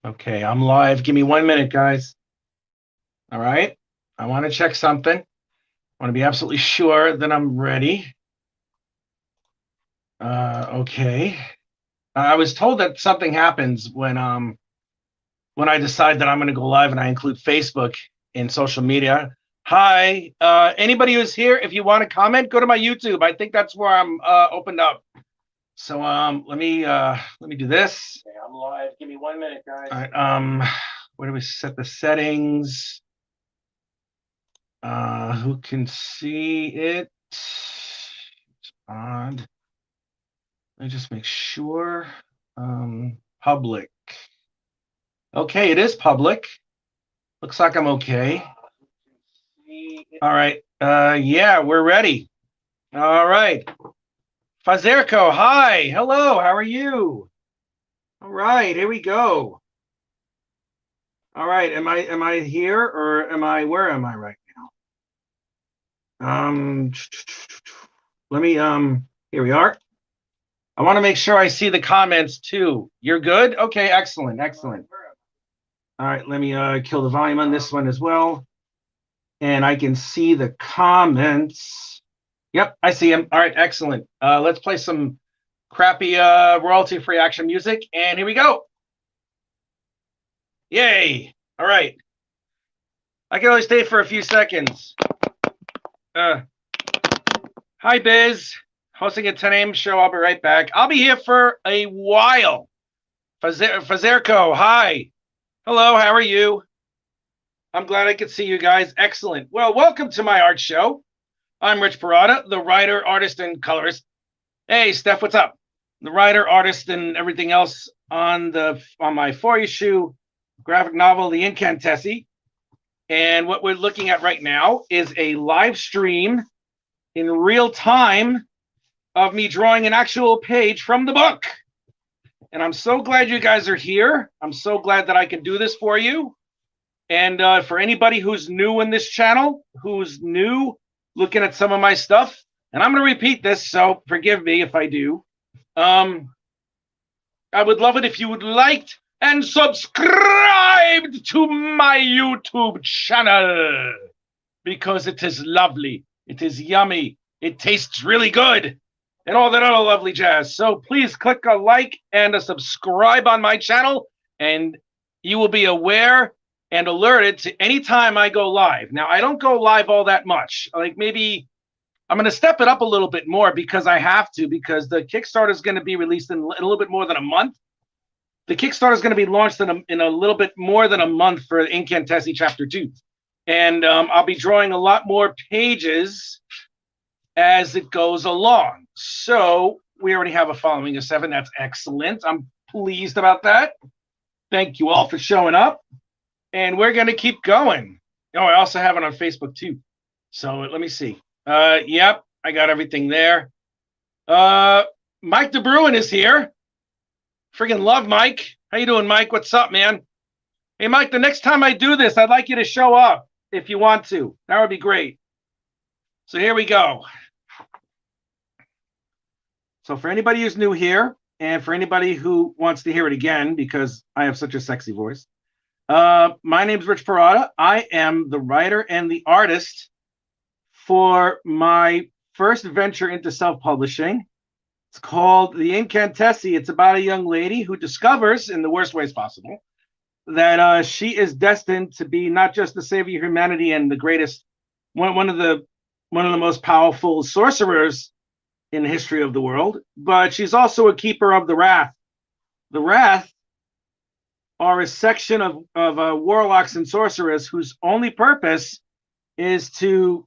Okay, I'm live. Give me 1 minute, guys. All right. I want to check something. I want to be absolutely sure that I'm ready. Okay. I was told that something happens when I decide that I'm going to go live and I include Facebook in social media. Hi, anybody who's here, if you want to comment, go to my YouTube. I think that's where I'm opened up. So let me do this. Okay, I'm live. Give me 1 minute, guys. All right, where do we set the settings? Who can see it? It's odd. Let me just make sure. Public. Okay, it is public. Looks like I'm okay. All right. Yeah, we're ready. All right. Fazerko, hi. Hello, how are you? All right, here we go. All right, am I here or where am I right now? Let me here we are. I want to make sure I see the comments too. You're good? Okay, excellent, excellent. All right, let me kill the volume on this one as well. And I can see the comments. Yep, I see them. All right, excellent. Let's play some crappy royalty-free action music, and here we go. Yay! All right. I can only stay for a few seconds. Hi, Biz. Hosting a 10 a.m. show. I'll be right back. I'll be here for a while. Fazerko, hi. Hello, how are you? I'm glad I could see you guys. Excellent. Well, welcome to my art show. I'm Rich Parada, the writer, artist, and colorist. Hey, Steph, what's up? The writer, artist, and everything else on my 4-issue graphic novel, The Incantesse. And what we're looking at right now is a live stream in real time of me drawing an actual page from the book. And I'm so glad you guys are here. I'm so glad that I can do this for you. And for anybody who's new in this channel, who's new looking at some of my stuff, and I'm going to repeat this, so forgive me if I do. I would love it if you would like and subscribe to my YouTube channel, because it is lovely, it is yummy, it tastes really good, and all that other lovely jazz. So please click a like and a subscribe on my channel, and you will be aware and alerted to any time I go live. Now, I don't go live all that much. Like, maybe I'm going to step it up a little bit more because I have to, because the Kickstarter is going to be released in a little bit more than a month. The Kickstarter is going to be launched in a little bit more than a month for Incantesse Chapter 2. And I'll be drawing a lot more pages as it goes along. So we already have a following of 7. That's excellent. I'm pleased about that. Thank you all for showing up. And we're going to keep going. Oh, I also have it on Facebook too. So let me see. Yep, I got everything there. Mike DeBruin is here. Friggin' love Mike. How you doing, Mike? What's up, man? Hey, Mike, the next time I do this, I'd like you to show up if you want to. That would be great. So here we go. So for anybody who's new here, and for anybody who wants to hear it again, because I have such a sexy voice, my name's Rich Parada. I am the writer and the artist for my first venture into self-publishing. It's called The Incantesse. It's about a young lady who discovers, in the worst ways possible, that she is destined to be not just the savior of humanity and the greatest, one of the most powerful sorcerers in the history of the world, but she's also a keeper of the Wrath. The Wrath are a section of warlocks and sorcerers whose only purpose is to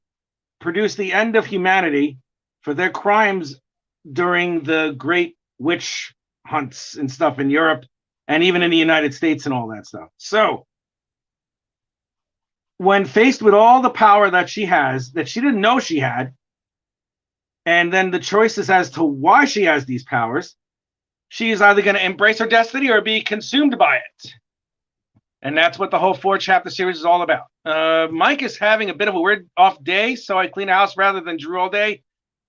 produce the end of humanity for their crimes during the great witch hunts and stuff in Europe and even in the United States and all that stuff. So when faced with all the power that she has, that she didn't know she had, and then the choices as to why she has these powers, she is either going to embrace her destiny or be consumed by it. And that's what the whole 4-chapter series is all about. Mike is having a bit of a weird off day, so I clean the house rather than drew all day.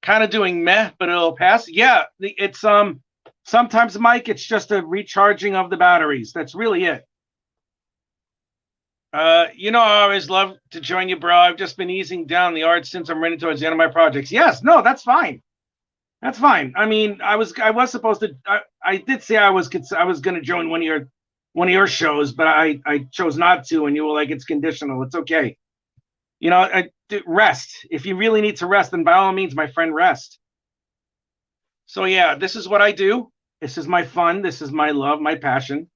Kind of doing meh, but it'll pass. Yeah, it's sometimes, Mike, it's just a recharging of the batteries. That's really it. I always love to join you, bro. I've just been easing down the art since I'm running towards the end of my projects. Yes, no, that's fine. That's fine. I mean, I was supposed to. I did say I was going to join one of your shows, but I chose not to. And you were like, it's conditional. It's okay. Rest. If you really need to rest, then by all means, my friend, rest. So yeah, this is what I do. This is my fun. This is my love, my passion.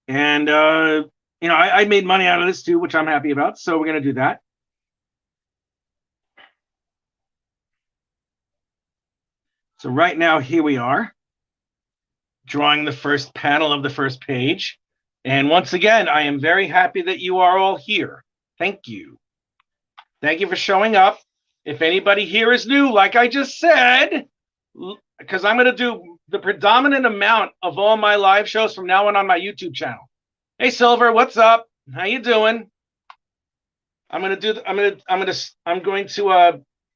And I made money out of this too, which I'm happy about. So we're going to do that. So right now, here we are, drawing the first panel of the first page. And once again, I am very happy that you are all here. Thank you. Thank you for showing up. If anybody here is new, like I just said, because I'm going to do the predominant amount of all my live shows from now on my YouTube channel. Hey, Silver, what's up? How you doing? I'm going to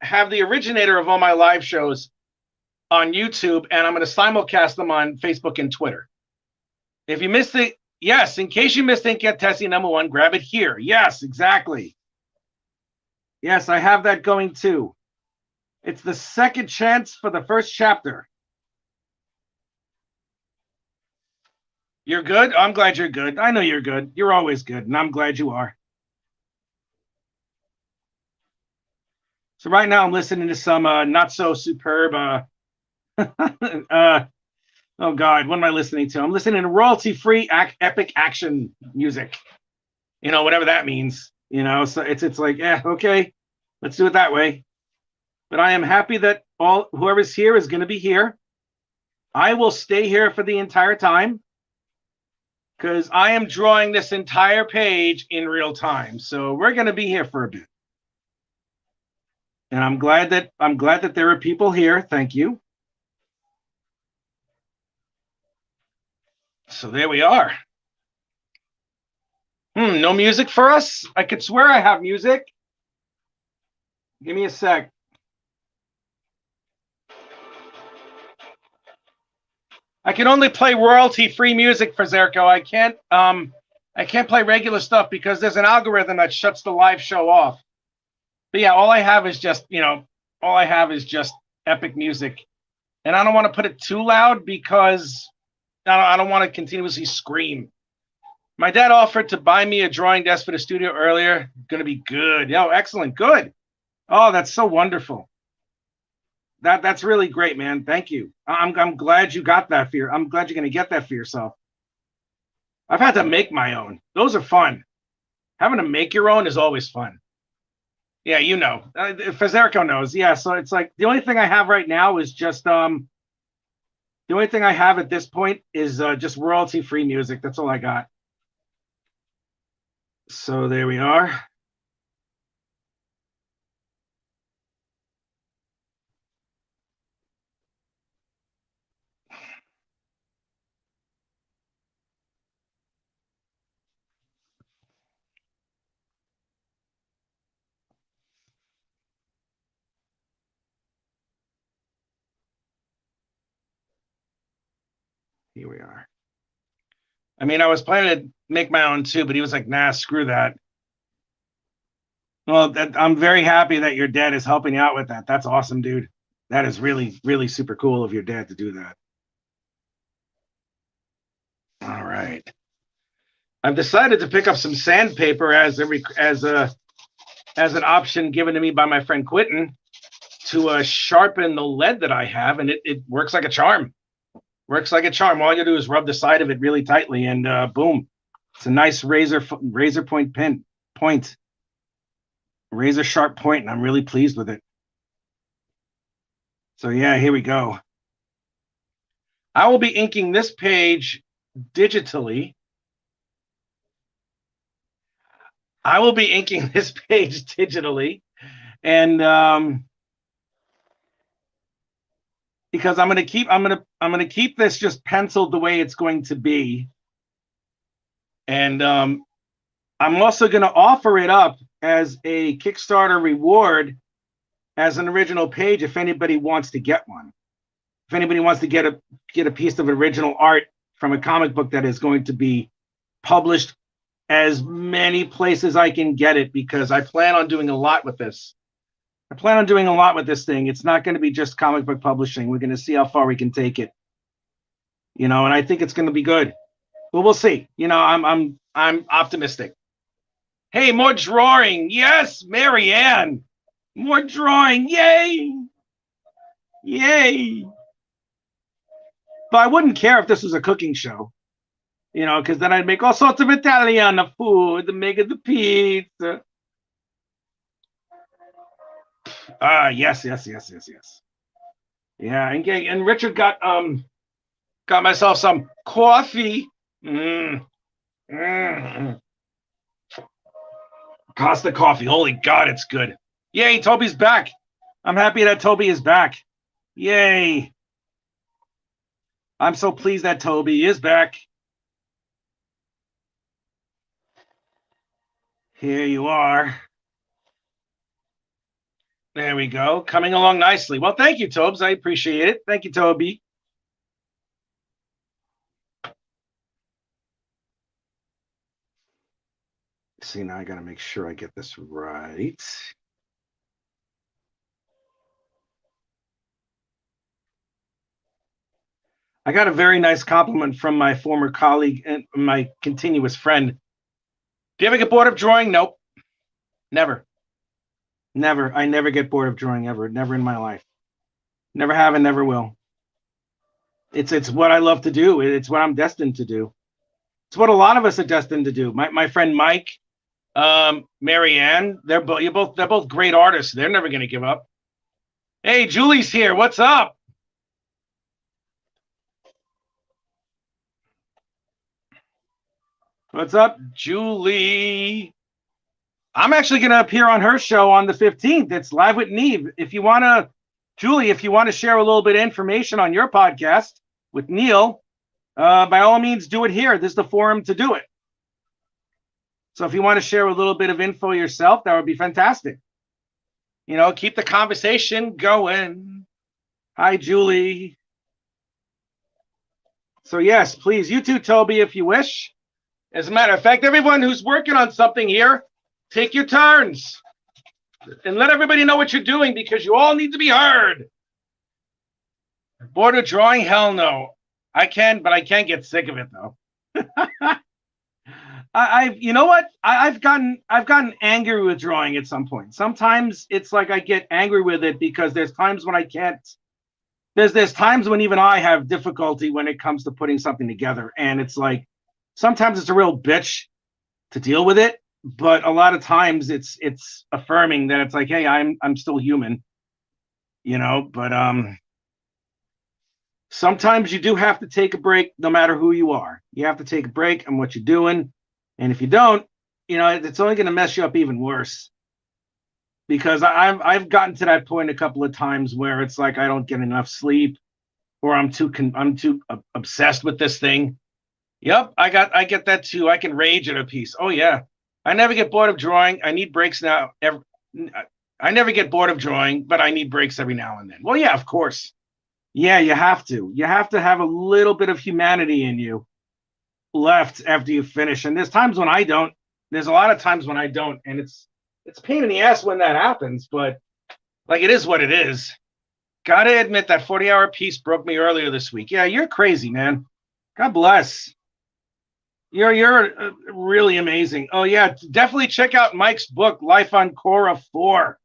have the originator of all my live shows on YouTube, and I'm going to simulcast them on Facebook and Twitter. If you missed it, yes, in case you missed Incantesse #1, grab it here. Yes, exactly. Yes, I have that going too. It's the second chance for the first chapter. You're good? I'm glad you're good. I know you're good. You're always good, and I'm glad you are. So right now I'm listening to some not so superb oh God, what am I listening to? I'm listening to royalty-free epic action music. Whatever that means. So it's like, yeah, okay, let's do it that way. But I am happy that whoever's here is going to be here. I will stay here for the entire time because I am drawing this entire page in real time. So we're going to be here for a bit. And I'm glad that there are people here. Thank you. So there we are. No music for us? I could swear I have music. Give me a sec. I can only play royalty-free music for Zerko. I can't play regular stuff because there's an algorithm that shuts the live show off. But yeah, all I have is just epic music. And I don't want to put it too loud because I don't want to continuously scream. My dad offered to buy me a drawing desk for the studio earlier. Going to be good. Oh, excellent. Good. Oh, that's so wonderful. That's really great, man. Thank you. I'm glad you got that for I'm glad you're going to get that for yourself. I've had to make my own. Those are fun. Having to make your own is always fun. Yeah, Fazerico knows. Yeah, so it's like the only thing I have right now is just the only thing I have at this point is just royalty-free music. That's all I got. So there we are. Here we are. I mean, I was planning to make my own too, but he was like, nah, screw that. Well, I'm very happy that your dad is helping you out with that. That's awesome, dude. That is really, really super cool of your dad to do that. All right. I've decided to pick up some sandpaper as an option given to me by my friend Quentin to sharpen the lead that I have, and it works like a charm. Works like a charm. All you do is rub the side of it really tightly, and boom, it's a nice razor point, razor sharp point, and I'm really pleased with it. So yeah, here we go. I will be inking this page digitally. And because I'm gonna keep this just penciled the way it's going to be, and I'm also gonna offer it up as a Kickstarter reward as an original page if anybody wants to get one. If anybody wants to get a piece of original art from a comic book that is going to be published as many places I can get it, because I plan on doing a lot with this. I plan on doing a lot with this thing. It's not going to be just comic book publishing. We're going to see how far we can take it, and I think it's going to be good. But we'll see. I'm optimistic. Hey, more drawing. Yes, Marianne. More drawing. Yay. Yay. But I wouldn't care if this was a cooking show, because then I'd make all sorts of Italian food, make the pizza. Yes. Yeah, and Richard got myself some coffee. Costa coffee. Holy God, it's good. Yay, Toby's back. I'm happy that Toby is back. Yay. I'm so pleased that Toby is back. Here you are. There we go. Coming along nicely. Well, thank you, Tobes. I appreciate it. Thank you, Toby. See, now I got to make sure I get this right. I got a very nice compliment from my former colleague and my continuous friend. Do you ever get bored of drawing? Nope. Never. Never. I never get bored of drawing, ever. Never in my life. Never have and never will. It's what I love to do. It's what I'm destined to do. It's what a lot of us are destined to do. My friend Mike, Marianne, they're both great artists. They're never going to give up. Hey, Julie's here. What's up? What's up, Julie? I'm actually going to appear on her show on the 15th. It's Live with Neve. If you want to, Julie, if you want to share a little bit of information on your podcast with Neil, by all means, do it here. This is the forum to do it. So if you want to share a little bit of info yourself, that would be fantastic. Keep the conversation going. Hi, Julie. So yes, please, you too, Toby, if you wish. As a matter of fact, everyone who's working on something here, take your turns and let everybody know what you're doing, because you all need to be heard. Bored of drawing? Hell no. I can, but I can't get sick of it though. You know what? I've gotten angry with drawing at some point. Sometimes it's like I get angry with it because there's times when I can't. There's times when even I have difficulty when it comes to putting something together, and it's like sometimes it's a real bitch to deal with it, but a lot of times it's affirming that it's like, hey, I'm still human, But sometimes you do have to take a break, no matter who you are. You have to take a break on what you're doing. And if you don't, it's only going to mess you up even worse. Because I've gotten to that point a couple of times where it's like I don't get enough sleep, or I'm too obsessed with this thing. Yep, I get that too. I can rage at a piece. Oh yeah, I never get bored of drawing. I need breaks now. I never get bored of drawing, but I need breaks every now and then. Well, yeah, of course. Yeah, you have to. You have to have a little bit of humanity in you left after you finish. And there's times when I don't. There's a lot of times when I don't, and it's a pain in the ass when that happens. But like, it is what it is. Gotta admit that 40-hour piece broke me earlier this week. Yeah, you're crazy, man. God bless. You're really amazing. Oh yeah, definitely check out Mike's book, Life on Korra 4.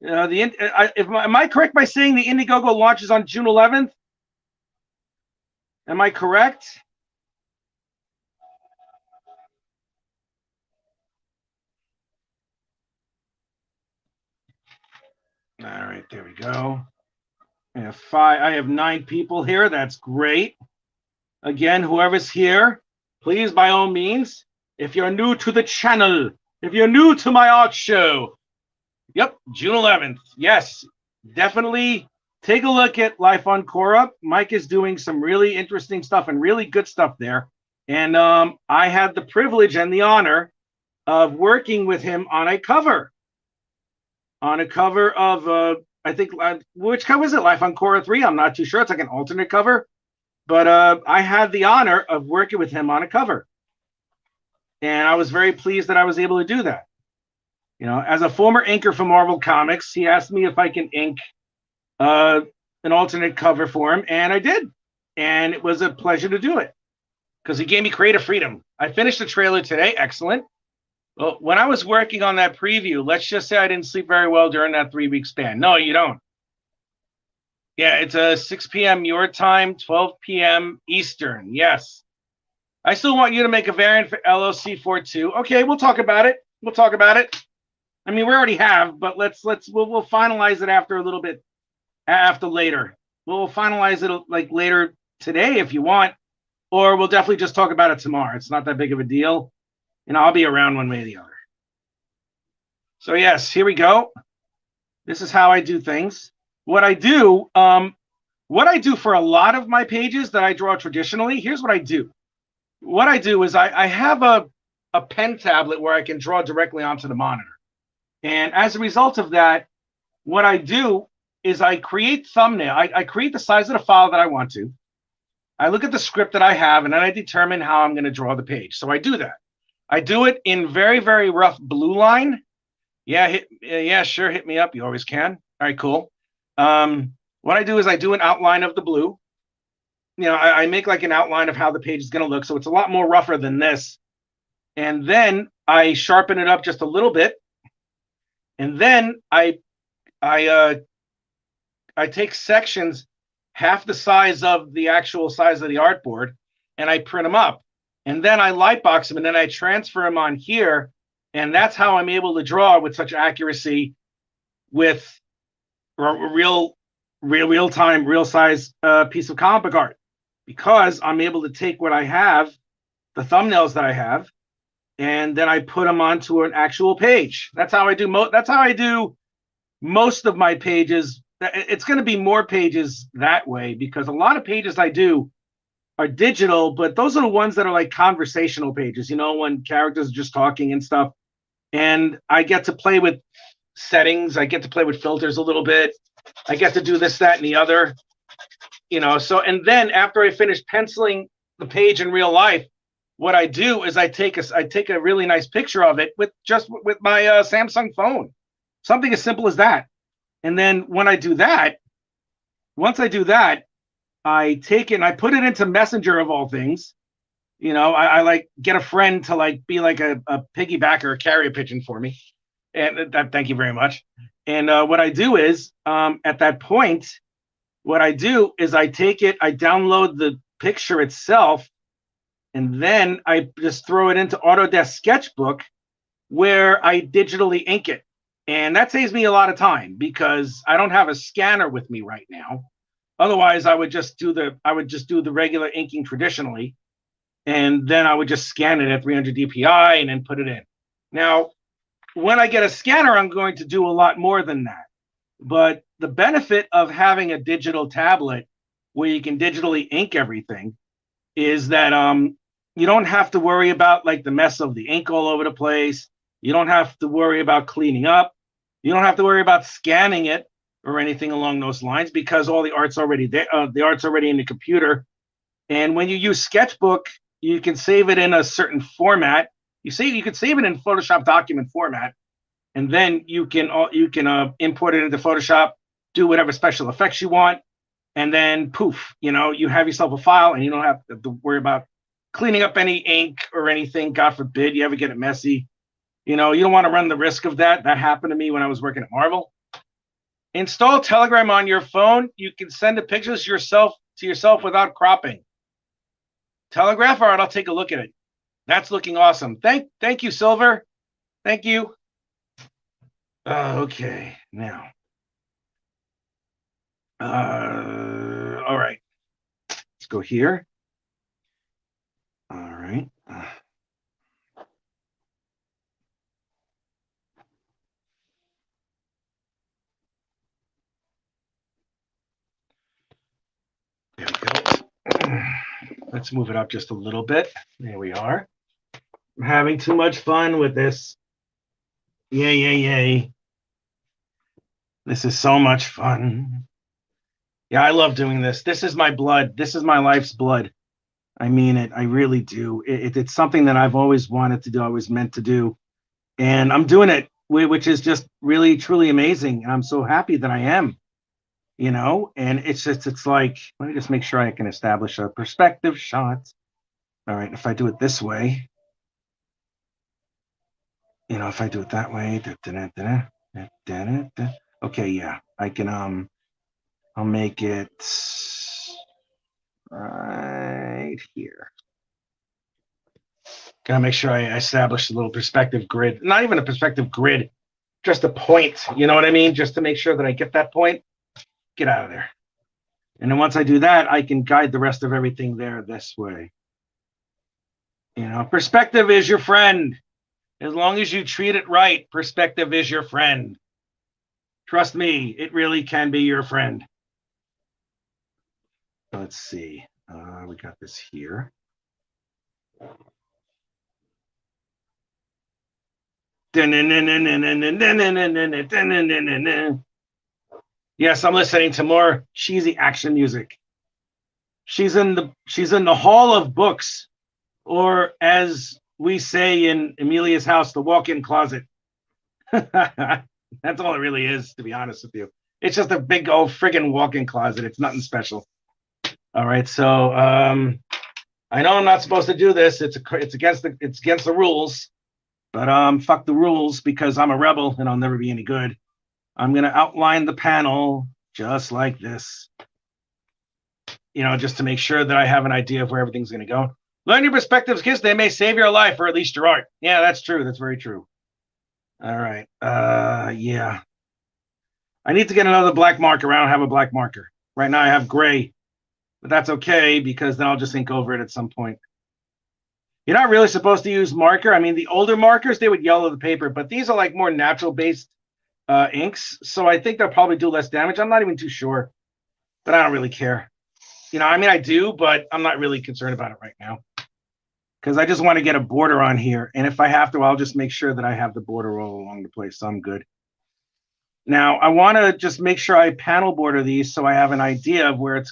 Am I correct by saying the Indiegogo launches on June 11th? Am I correct? All right, there we go. I have 9 people here. That's great. Again, whoever's here, please, by all means, if you're new to the channel, if you're new to my art show, yep, June 11th. Yes, definitely take a look at Life on Korra. Mike is doing some really interesting stuff and really good stuff there. And I had the privilege and the honor of working with him on a cover. On a cover of, I think, which cover is it? Life on Korra 3? I'm not too sure. It's like an alternate cover. But I had the honor of working with him on a cover. And I was very pleased that I was able to do that. You know, as a former inker for Marvel Comics, he asked me if I can ink an alternate cover for him, and I did. And it was a pleasure to do it because he gave me creative freedom. I finished the trailer today. Excellent. Well, when I was working on that preview, let's just say I didn't sleep very well during that 3-week span. No, you don't. Yeah, it's a 6 p.m. your time, 12 p.m. Eastern. Yes. I still want you to make a variant for LOC42. Okay, we'll talk about it. We'll talk about it. I mean, we already have, but we'll finalize it after a little bit, after later. We'll finalize it like later today if you want, or we'll definitely just talk about it tomorrow. It's not that big of a deal, and I'll be around one way or the other. So yes, here we go. This is how I do things. What I do for a lot of my pages that I draw traditionally, here's what I do. What I do is I have a pen tablet where I can draw directly onto the monitor. And as a result of that, what I do is I create thumbnail. I create the size of the file that I want to. I look at the script that I have, and then I determine how I'm going to draw the page. So I do that. I do it in very, very rough blue line. Yeah, sure, hit me up. You always can. All right, cool. What I do is I do an outline of the blue. You know, I make like an outline of how the page is going to look. So it's a lot more rougher than this. And then I sharpen it up just a little bit. And then I take sections half the size of the actual size of the artboard, and I print them up. And then I lightbox them, and then I transfer them on here. And that's how I'm able to draw with such accuracy with real-time, real-size piece of comic book art, because I'm able to take what I have, the thumbnails that I have, and then I put them onto an actual page. That's how I do most of my pages. It's going to be more pages that way because a lot of pages I do are digital, but those are the ones that are like conversational pages, you know, when characters are just talking and stuff. And I get to play with settings. I get to play with filters a little bit. I get to do this, that, and the other, you know. So, and then after I finish penciling the page in real life, what I do is I take a really nice picture of it with my Samsung phone, something as simple as that. And then when I do that, once I do that, I take it and I put it into Messenger of all things. You know, I like get a friend to like be like a piggyback or a carrier pigeon for me. And thank you very much. And what I do is at that point, what I do is I take it, I download the picture itself, and then I just throw it into Autodesk Sketchbook where I digitally ink it. And that saves me a lot of time because I don't have a scanner with me right now. Otherwise, I would just do the regular inking traditionally, and then I would just scan it at 300 DPI and then put it in. Now, when I get a scanner, I'm going to do a lot more than that. But the benefit of having a digital tablet where you can digitally ink everything is that you don't have to worry about like the mess of the ink all over the place. You don't have to worry about cleaning up. You don't have to worry about scanning it or anything along those lines because all the art's already there. The art's already in the computer. And when you use Sketchbook, you can save it in a certain format. You can save it in Photoshop document format, and then you can import it into Photoshop, do whatever special effects you want, and then poof, you know, you have yourself a file, and you don't have to worry about cleaning up any ink or anything. God forbid you ever get it messy. You know, you don't want to run the risk of that. That happened to me when I was working at Marvel. Install Telegram on your phone. You can send the pictures to yourself without cropping. Telegraph art, I'll take a look at it. That's looking awesome. Thank you, Silver. Thank you. Okay, now. All right. Let's go here. All right. There we go. Let's move it up just a little bit. There we are. I'm having too much fun with this. Yay, yay, yay. This is so much fun. Yeah, I love doing this. This is my blood. This is my life's blood. I mean it. I really do. It's something that I've always wanted to do, always meant to do. And I'm doing it, which is just really, truly amazing. And I'm so happy that I am, and it's like, let me just make sure I can establish a perspective shot. All right. If I do it this way, if I do it that way, okay. Yeah, I can, I'll make it right here. Gotta make sure I establish a little perspective grid. Not even a perspective grid, just a point. You know what I mean? Just to make sure that I get that point. Get out of there. And then once I do that, I can guide the rest of everything there this way. Perspective is your friend. As long as you treat it right, perspective is your friend. Trust me, it really can be your friend. Let's see. We got this here. Yes, I'm listening to more cheesy action music. She's in the hall of books, or as we say in Amelia's house, the walk-in closet. That's all it really is, to be honest with you. It's just a big old friggin' walk-in closet. It's nothing special. All right, so I know I'm not supposed to do this. It's against the rules, but fuck the rules, because I'm a rebel and I'll never be any good. I'm gonna outline the panel just like this, just to make sure that I have an idea of where everything's gonna go. Learn your perspectives, kids. They may save your life, or at least your art. Yeah, that's true. That's very true. All right. Yeah. I need to get another black marker. I don't have a black marker. Right now I have gray, but that's okay, because then I'll just ink over it at some point. You're not really supposed to use marker. I mean, the older markers, they would yellow the paper, but these are like more natural-based inks, so I think they'll probably do less damage. I'm not even too sure, but I don't really care. I mean, I do, but I'm not really concerned about it right now, because I just want to get a border on here, and if I have to, I'll just make sure that I have the border all along the place, so I'm good. Now, I want to just make sure I panel border these so I have an idea of where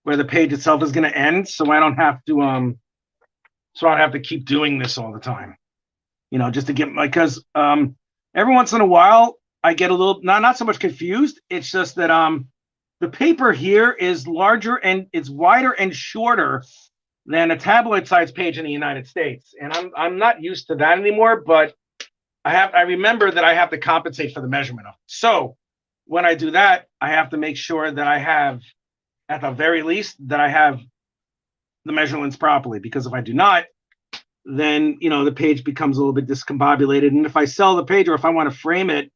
the page itself is gonna end, so I don't have to keep doing this all the time. Just to get because every once in a while I get a little not so much confused. It's just that the paper here is larger and it's wider and shorter than a tabloid size page in the United States, and I'm not used to that anymore. But I remember that I have to compensate for the measurement of it. So when I do that, I have to make sure that I have, at the very least, that I have the measurements properly, because if I do not, then the page becomes a little bit discombobulated. And if I sell the page, or if I want to frame it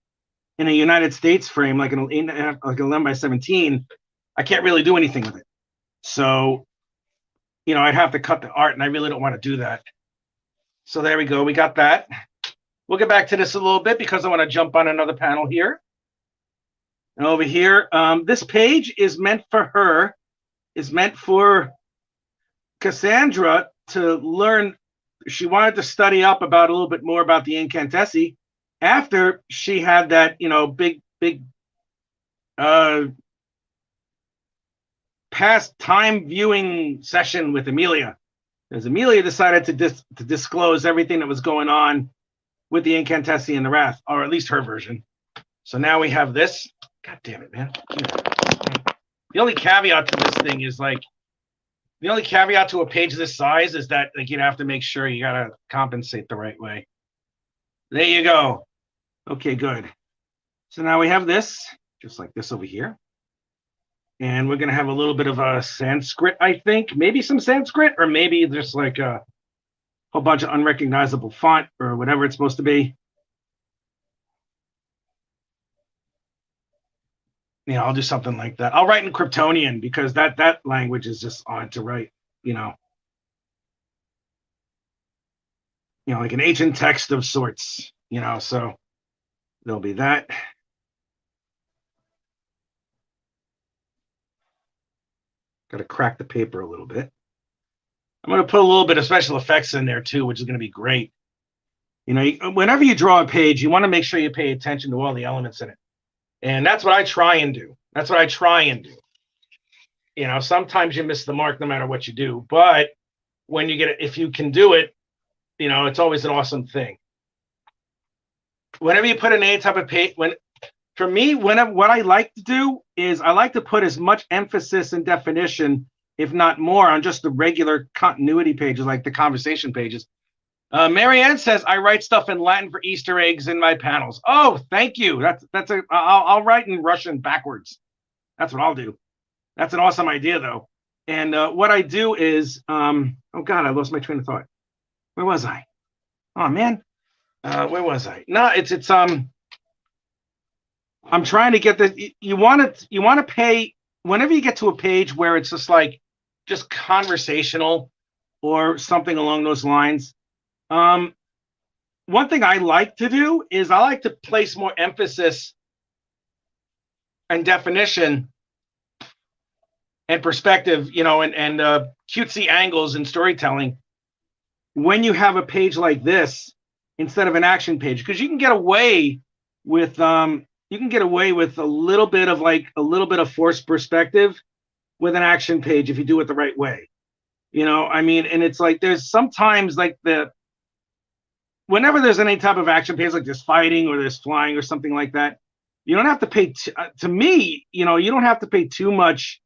in a United States frame, like an 11 by 17, I can't really do anything with it. So I'd have to cut the art, and I really don't want to do that. So there we go. We got that. We'll get back to this a little bit, because I want to jump on another panel here. And over here, this page is meant for her, is meant for Cassandra to learn. She wanted to study up about a little bit more about the Incantesse after she had that, big past time viewing session with Amelia, because Amelia decided to disclose everything that was going on with the Incantesse and the Wrath, or at least her version. So now we have this. God damn it, man. The only caveat to this thing is the only caveat to a page this size is that you have to make sure you gotta compensate the right way. There you go. Okay, good. So now we have this, just like this over here. And we're gonna have a little bit of a Sanskrit, I think. Maybe some Sanskrit, or maybe just like a whole bunch of unrecognizable font, or whatever it's supposed to be. I'll do something like that. I'll write in Kryptonian, because that language is just odd to write, like an ancient text of sorts, so there'll be that. Got to crack the paper a little bit. I'm going to put a little bit of special effects in there too, which is going to be great. Whenever you draw a page, you want to make sure you pay attention to all the elements in it. And that's what I try and do. You know, sometimes you miss the mark no matter what you do, but when you get it, if you can do it, you know, it's always an awesome thing. Whenever you put in any type of page, for me, what I like to do is I like to put as much emphasis and definition, if not more, on just the regular continuity pages, like the conversation pages. Marianne says, I write stuff in Latin for Easter eggs in my panels. Oh, thank you. I'll write in Russian backwards. That's what I'll do. That's an awesome idea, though. And what I do is, oh God, I lost my train of thought. Where was I? Oh man, where was I? No, I'm trying to get the. You want to pay whenever you get to a page where it's just conversational or something along those lines. One thing I like to do is I like to place more emphasis and definition and perspective, you know, and cutesy angles in storytelling when you have a page like this instead of an action page, because you can get away with a little bit of forced perspective with an action page if you do it the right way. You know, I mean, and it's like there's sometimes like whenever there's any type of action page, like there's fighting or there's flying or something like that, you don't have to pay to me, you know, you don't have to pay too much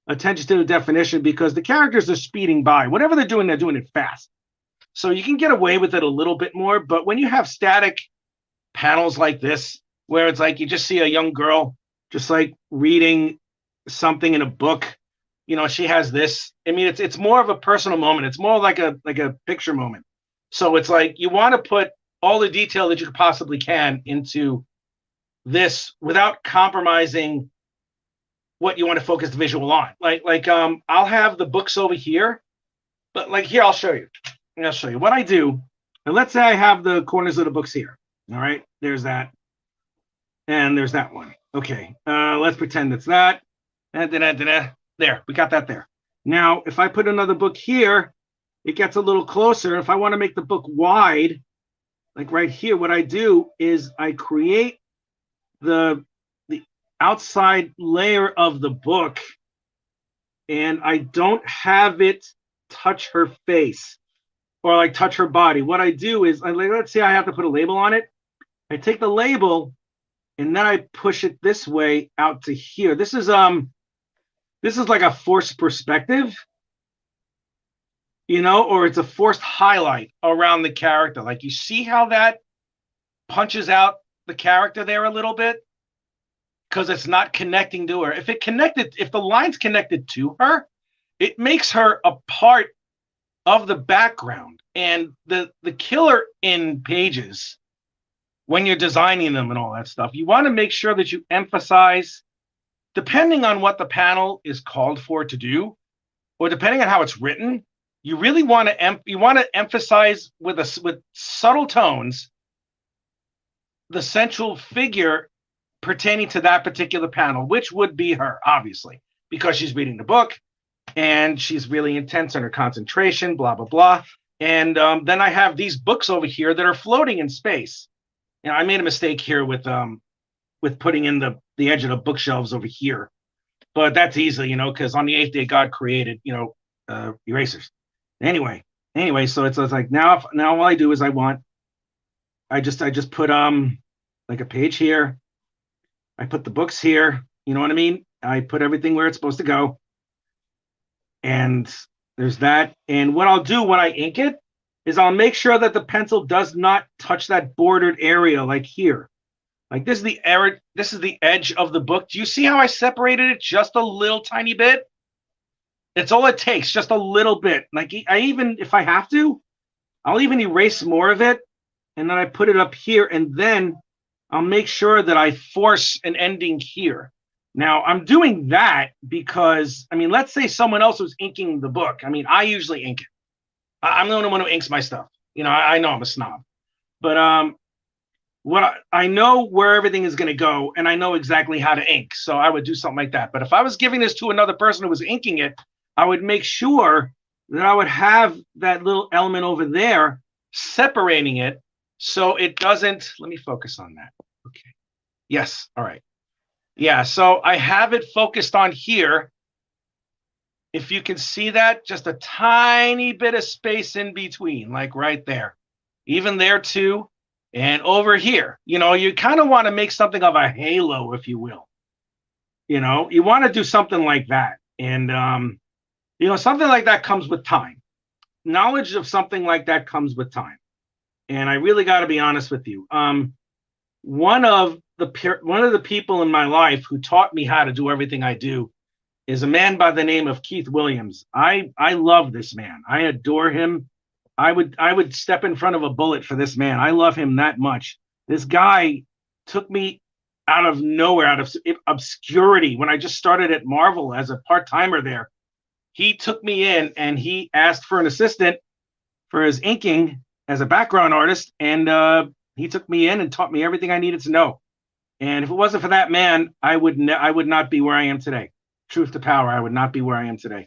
attention to the definition because the characters are speeding by. Whatever they're doing it fast. So you can get away with it a little bit more. But when you have static panels like this, where it's like you just see a young girl just like reading something in a book, you know, she has this. I mean, it's more of a personal moment. It's more like a picture moment. So it's like you want to put all the detail that you possibly can into this without compromising what you want to focus the visual on. I'll have the books over here, but like here, I'll show you. I'll show you what I do. And let's say I have the corners of the books here. All right, there's that. And there's that one. Okay, let's pretend it's that. There, we got that there. Now, if I put another book here, it gets a little closer. If I want to make the book wide, like right here, what I do is I create the outside layer of the book, and I don't have it touch her face or like touch her body. What I do is, let's say I have to put a label on it. I take the label and then I push it this way out to here. This is like a forced perspective, you know, or it's a forced highlight around the character. Like you see how that punches out the character there a little bit because it's not connecting to her. If the line's connected to her, it makes her a part of the background. And the killer in pages, when you're designing them and all that stuff, you want to make sure that you emphasize, depending on what the panel is called for to do, or depending on how it's written, you really want to emphasize with subtle tones the central figure pertaining to that particular panel, which would be her, obviously, because she's reading the book and she's really intense in her concentration, blah, blah, blah. And then I have these books over here that are floating in space. You know, I made a mistake here with putting in the edge of the bookshelves over here, but that's easy, you know, because on the 8th day God created, you know, erasers. Anyway, so it's like now all I do is I just put like a page here. I put the books here. You know what I mean? I put everything where it's supposed to go. And there's that. And what I'll do when I ink it is I'll make sure that the pencil does not touch that bordered area like here. Like this is the edge of the book. Do you see how I separated it just a little tiny bit? It's all it takes, just a little bit. Like if I have to, I'll even erase more of it. And then I put it up here, and then I'll make sure that I force an ending here. Now, I'm doing that because, I mean, let's say someone else was inking the book. I mean, I usually ink it. I'm the only one who inks my stuff. You know, I know I'm a snob. But I know where everything is going to go, and I know exactly how to ink. So I would do something like that. But if I was giving this to another person who was inking it, I would make sure that I would have that little element over there separating it so it doesn't. Let me focus on that. Okay. Yes. All right. Yeah. So I have it focused on here. if you can see that, just a tiny bit of space in between, like right there, even there too, and over here, you kind of want to make something of a halo, if you will. You want to do something like that. And, something like that comes with time. Knowledge of something like that comes with time. And I really got to be honest with you. One of the people in my life who taught me how to do everything I do is a man by the name of Keith Williams. I love this man. I adore him. I would step in front of a bullet for this man. I love him that much. This guy took me out of nowhere, out of obscurity. When I just started at Marvel as a part-timer there, he took me in and he asked for an assistant for his inking as a background artist. And he took me in and taught me everything I needed to know. And if it wasn't for that man, I would not be where I am today. Truth to power, I would not be where I am today.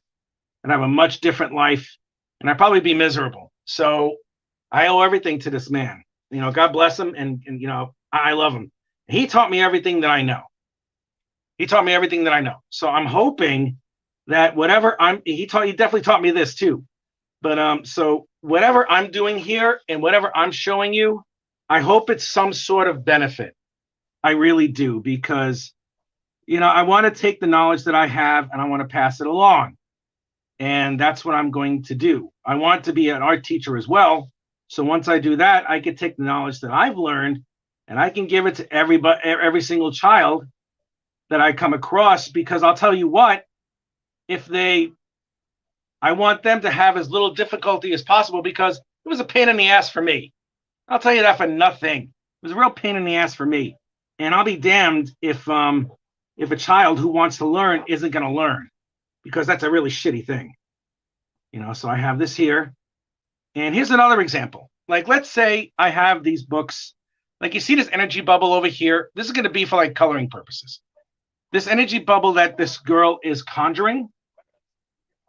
And have a much different life. And I'd probably be miserable. So I owe everything to this man. God bless him. And I love him. He taught me everything that I know. So I'm hoping that whatever he definitely taught me this too. But so whatever I'm doing here and whatever I'm showing you, I hope it's some sort of benefit. I really do, because, I want to take the knowledge that I have and I want to pass it along. And that's what I'm going to do. I want to be an art teacher as well. So once I do that, I can take the knowledge that I've learned and I can give it to every single child that I come across, because I'll tell you what, I want them to have as little difficulty as possible, because it was a pain in the ass for me. I'll tell you that for nothing. It was a real pain in the ass for me. And I'll be damned if a child who wants to learn isn't going to learn, because that's a really shitty thing. So I have this here. And here's another example. Like, let's say I have these books. Like, you see this energy bubble over here? This is going to be for, like, coloring purposes. This energy bubble that this girl is conjuring.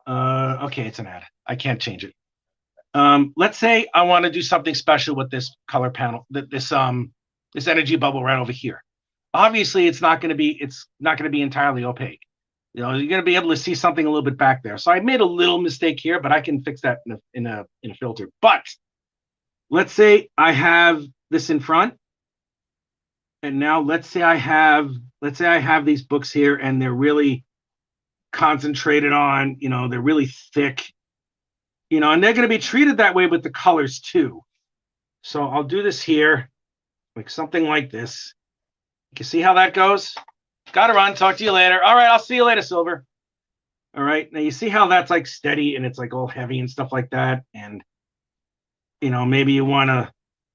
Okay, it's an ad. I can't change it. Let's say I want to do something special with this color panel, this energy bubble right over here. Obviously, it's not going to be entirely opaque. You're going to be able to see something a little bit back there. So I made a little mistake here, but I can fix that in a filter. But let's say I have this in front, and now let's say I have these books here, and they're really concentrated on, they're really thick, and they're going to be treated that way with the colors too. So I'll do this here, like something like this. You can see how that goes. Gotta run. Talk to you later. All right, I'll see you later, Silver. All right, now you see how that's like steady and it's like all heavy and stuff like that. And maybe you want to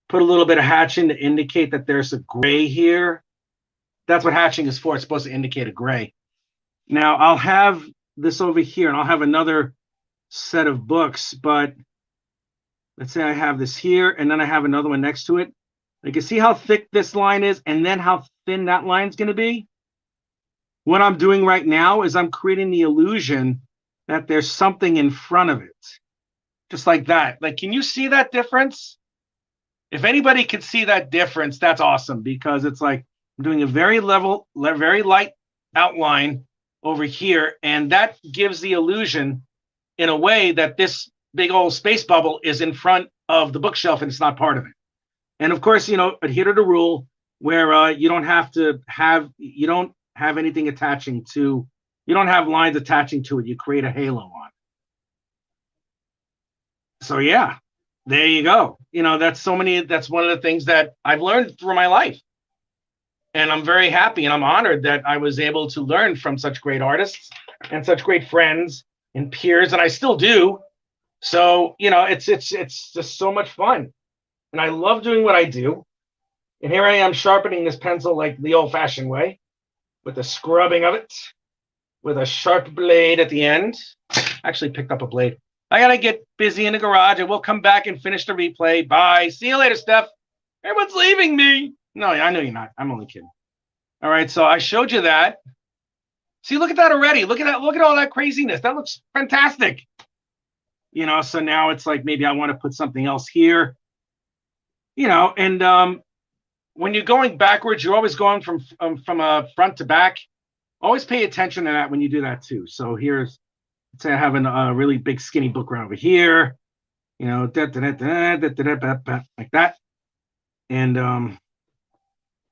put a little bit of hatching to indicate that there's a gray here. That's what hatching is for. It's supposed to indicate a gray. Now I'll have this over here, and I'll have another set of books, but let's say I have this here, and then I have another one next to it. You can see how thick this line is, and then how thin that line is going to be. What I'm doing right now is I'm creating the illusion that there's something in front of it. Just like that. Like, can you see that difference? If anybody can see that difference, that's awesome, because it's like I'm doing a very light outline over here, and that gives the illusion in a way that this big old space bubble is in front of the bookshelf and it's not part of it. And of course, adhere to the rule where you don't have anything attaching to, you don't have lines attaching to it. You create a halo on. So yeah, there you go. That's one of the things that I've learned through my life. And I'm very happy and I'm honored that I was able to learn from such great artists and such great friends and peers, and I still do. So, it's just so much fun. And I love doing what I do. And here I am sharpening this pencil like the old-fashioned way, with the scrubbing of it, with a sharp blade at the end. Actually picked up a blade. I got to get busy in the garage, and we'll come back and finish the replay. Bye. See you later, Steph. Everyone's leaving me. No, I know you're not. I'm only kidding. All right, so I showed you that. See, look at that already. Look at that. Look at all that craziness. That looks fantastic. So now it's like maybe I want to put something else here. And when you're going backwards, you're always going from front to back. Always pay attention to that when you do that too. So here's let's say I have a really big skinny book right over here, you know, like that. And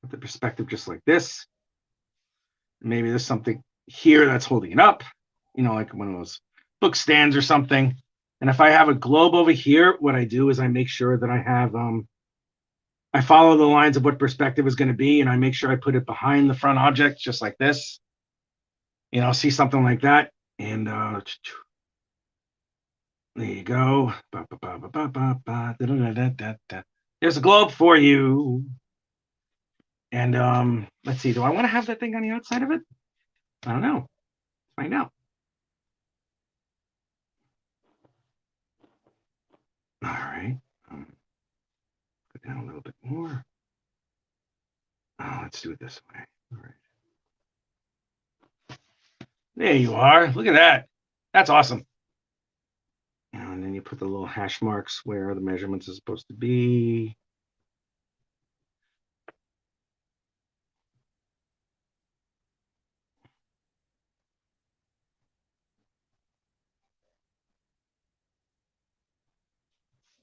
with the perspective just like this. Maybe there's something here that's holding it up, you know, like one of those book stands or something. And if I have a globe over here, what I do is I make sure that I have, I follow the lines of what perspective is going to be, and I make sure I put it behind the front object, just like this. You know, see something like that. And there you go. There's a globe for you. And let's see, do I want to have that thing on the outside of it? I don't know. Find out. All right. Go down a little bit more. Oh, let's do it this way. All right. There you are. Look at that. That's awesome. And then you put the little hash marks where the measurements are supposed to be.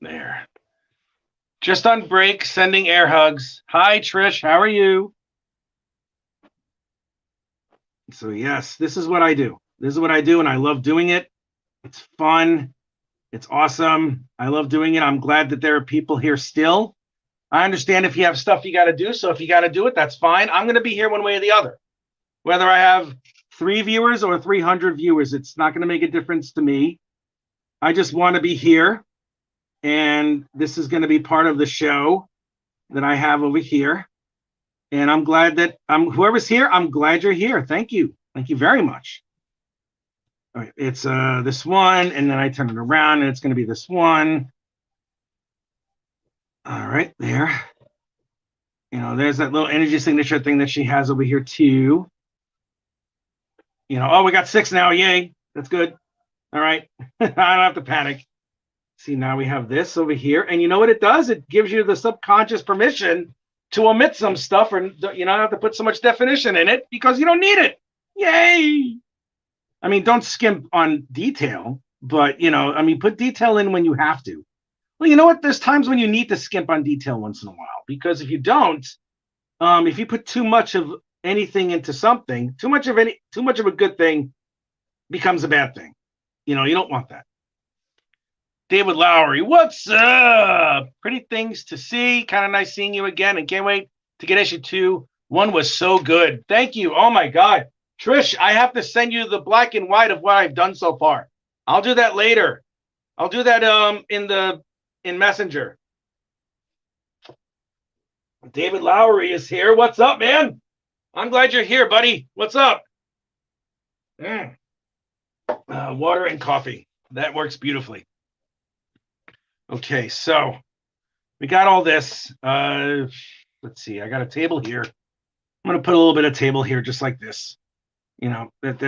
There. Just on break, sending air hugs. Hi, Trish. How are you? So, yes, this is what I do. This is what I do, and I love doing it. It's fun. It's awesome. I love doing it. I'm glad that there are people here still. I understand if you have stuff you got to do. So if you got to do it, that's fine. I'm going to be here one way or the other. Whether I have 3 viewers or 300 viewers, it's not going to make a difference to me. I just want to be here. And this is going to be part of the show that I have over here. And I'm glad that whoever's here, I'm glad you're here. Thank you. Thank you very much. All right, it's this one, and then I turn it around, and it's going to be this one. All right, there. You know, there's that little energy signature thing that she has over here too. You know, oh, we got 6 now. Yay. That's good. All right. I don't have to panic. See, now we have this over here. And you know what it does? It gives you the subconscious permission to omit some stuff, or you don't have to put so much definition in it because you don't need it. Yay. I mean, don't skimp on detail, but, you know, I mean, put detail in when you have to. Well, you know what? There's times when you need to skimp on detail once in a while, because if you don't, if you put too much of anything into something, too much of a good thing becomes a bad thing. You know, you don't want that. David Lowery, what's up? Pretty things to see. Kind of nice seeing you again, and can't wait to get issue 2. 1 was so good. Thank you. Oh my God. Trish, I have to send you the black and white of what I've done so far. I'll do that later. I'll do that in Messenger. David Lowery is here. What's up, man? I'm glad you're here, buddy. What's up? Water and coffee. That works beautifully. Okay, so we got all this. Let's see. I got a table here. I'm going to put a little bit of table here just like this. You know, like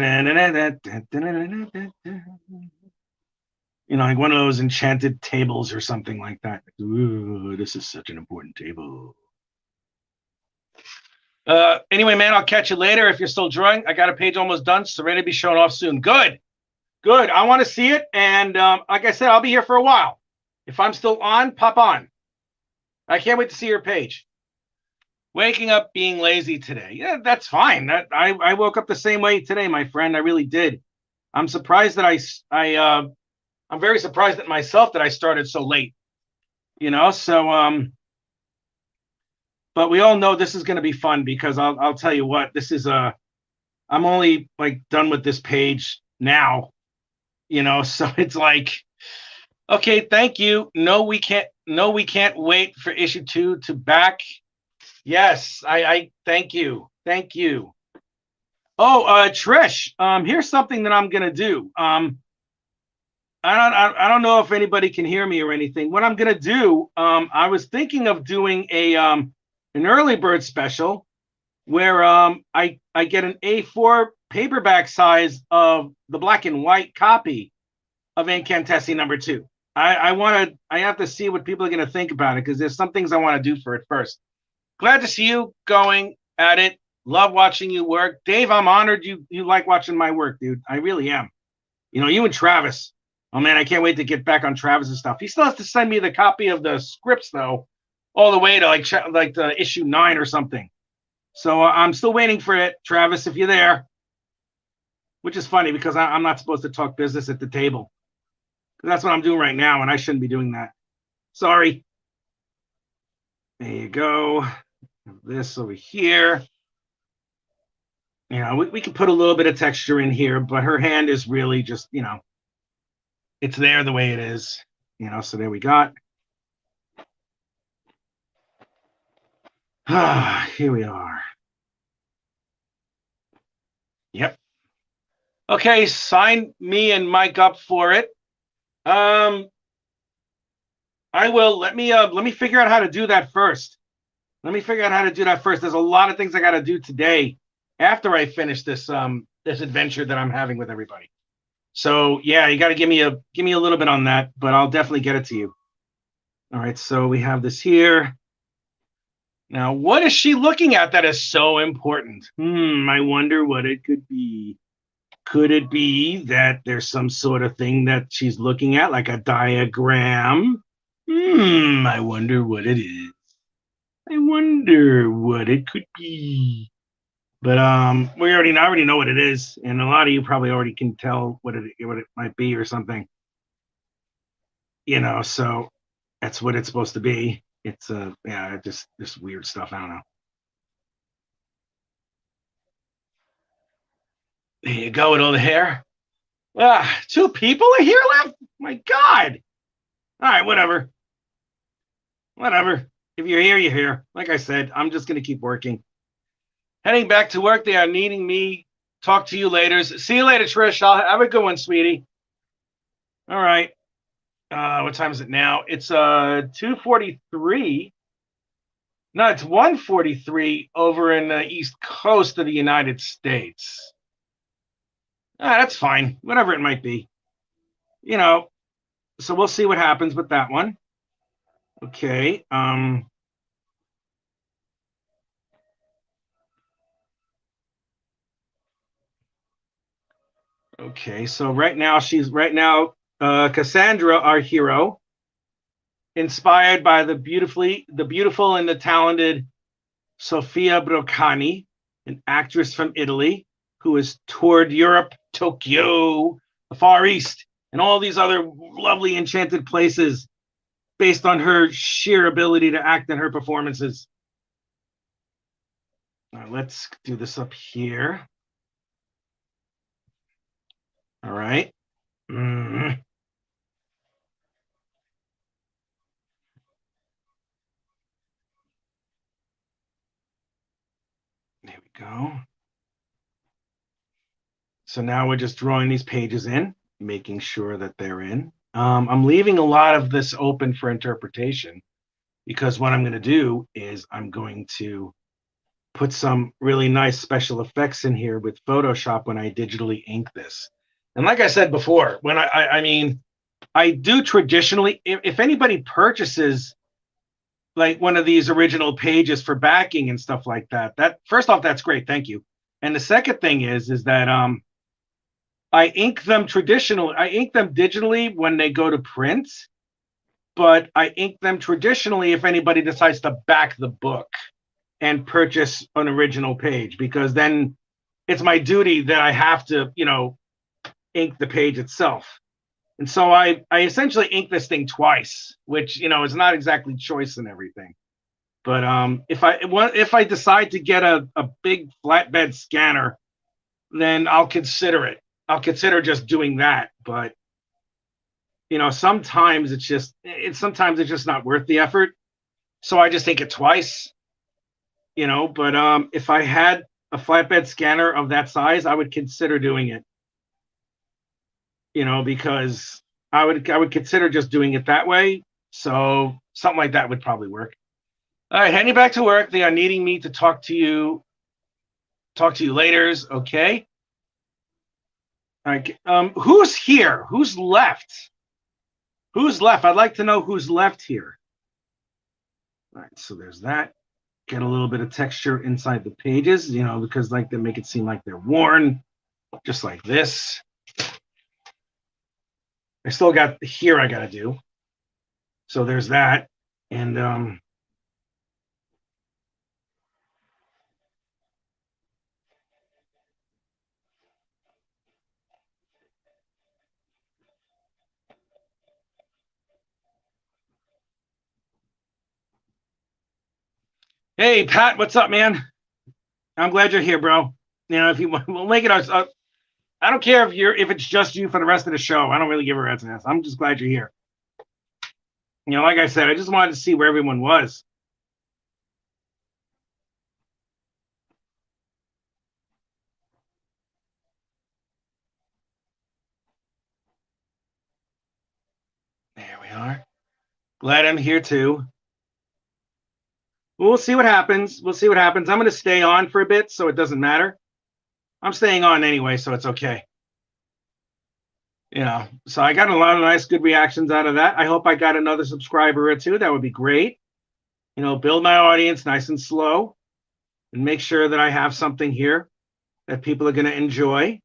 one of those enchanted tables or something like that. Ooh, this is such an important table. Anyway, man, I'll catch you later. If you're still drawing, I got a page almost done, so ready to be shown off soon. Good. I want to see it, and like I said, I'll be here for a while. If I'm still on, pop on. I can't wait to see your page. Waking up being lazy today. Yeah, that's fine. I woke up the same way today, my friend. I really did. I'm surprised that I'm very surprised at myself that I started so late. You know, so but we all know this is going to be fun, because I'll tell you what, this is I'm only like done with this page now. You know, so it's like, okay, thank you. No, we can't wait for issue 2 to back. Yes, I thank you. Thank you. Oh, Trish, here's something that I'm gonna do. I don't know if anybody can hear me or anything. What I'm gonna do, I was thinking of doing an early bird special where I get an A4 paperback size of the black and white copy of Incantesse #2. I have to see what people are gonna think about it, because there's some things I want to do for it first. Glad to see you going at it. Love watching you work. Dave, I'm honored you like watching my work, dude. I really am. You know, you and Travis. Oh man, I can't wait to get back on Travis's stuff. He still has to send me the copy of the scripts though, all the way to like the issue 9 or something. So I'm still waiting for it, Travis, if you're there. Which is funny because I'm not supposed to talk business at the table. That's what I'm doing right now, and I shouldn't be doing that. Sorry. There you go. This over here. You know, we can put a little bit of texture in here, but her hand is really just, you know, it's there the way it is. You know, so there we got. Here we are. Yep. Okay, sign me and Mike up for it. I will. Let me figure out how to do that first. There's a lot of things I got to do today after I finish this this adventure that I'm having with everybody. So yeah, you got to give me a little bit on that, but I'll definitely get it to you. All right, so we have this here. Now, what is she looking at that is so important? I wonder what it could be. Could it be that there's some sort of thing that she's looking at, like a diagram? I wonder what it is. I wonder what it could be. But I already know what it is, and a lot of you probably already can tell what it might be or something. You know, so that's what it's supposed to be. It's just this weird stuff. I don't know. There you go with all the hair. 2 people are here left? My God. All right, whatever. If you're here, you're here. Like I said, I'm just going to keep working. Heading back to work. They are needing me. Talk to you later. See you later, Trish. I'll have a good one, sweetie. All right. What time is it now? It's 2:43. No, it's 1:43 over in the East Coast of the United States. That's fine. Whatever it might be. You know, so we'll see what happens with that one. Okay. Okay, so right now Cassandra, our hero, inspired by the beautiful and the talented Sofia Broccani, an actress from Italy who has toured Europe, Tokyo, the Far East, and all these other lovely enchanted places based on her sheer ability to act in her performances. Now, let's do this up here. All right. There we go. So now we're just drawing these pages in, making sure that they're in. I'm leaving a lot of this open for interpretation because what I'm going to do is I'm going to put some really nice special effects in here with Photoshop when I digitally ink this. And like I said before, when I do traditionally, if anybody purchases like one of these original pages for backing and stuff like that, first off, that's great. Thank you. And the second thing is that I ink them traditionally. I ink them digitally when they go to print, but I ink them traditionally if anybody decides to back the book and purchase an original page, because then it's my duty that I have to, ink the page itself. And so I essentially ink this thing twice, which, is not exactly choice and everything. But if I decide to get a big flatbed scanner, then I'll consider it. I'll consider just doing that. But sometimes it's just not worth the effort. So I just ink it twice. But if I had a flatbed scanner of that size, I would consider doing it. Because I would consider just doing it that way. So something like that would probably work. All right, heading back to work. They are needing me to talk to you later. Okay. All right. Who's here? Who's left? I'd like to know who's left here. All right, so there's that. Get a little bit of texture inside the pages, because they make it seem like they're worn, just like this. I still got here I got to do. So there's that. And hey, Pat, what's up, man? I'm glad you're here, bro. You know, if you we'll make it I don't care if it's just you for the rest of the show. I don't really give a rat's ass. I'm just glad you're here. You know, like I said, I just wanted to see where everyone was. There we are. Glad I'm here too. We'll see what happens. We'll see what happens. I'm going to stay on for a bit, so it doesn't matter. I'm staying on anyway, so it's okay. You know, so I got a lot of nice, good reactions out of that. I hope I got another subscriber or two. That would be great. You know, build my audience nice and slow and make sure that I have something here that people are going to enjoy,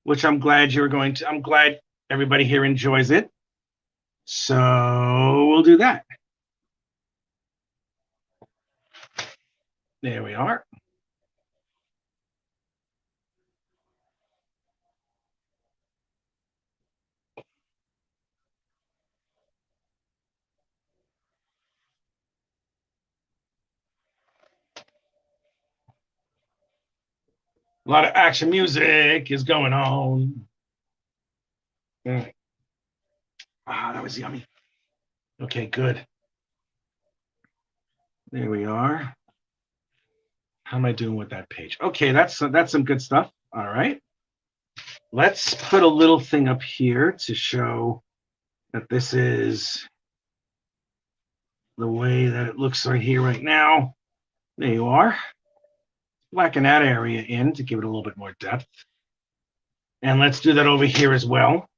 which I'm glad I'm glad everybody here enjoys it. So we'll do that. There we are. A lot of action music is going on. Ah, that was yummy. Okay, good. There we are. How am I doing with that page? Okay, that's some good stuff. All right. Let's put a little thing up here to show that this is the way that it looks right here right now. There you are. Blacken that area in to give it a little bit more depth. And let's do that over here as well.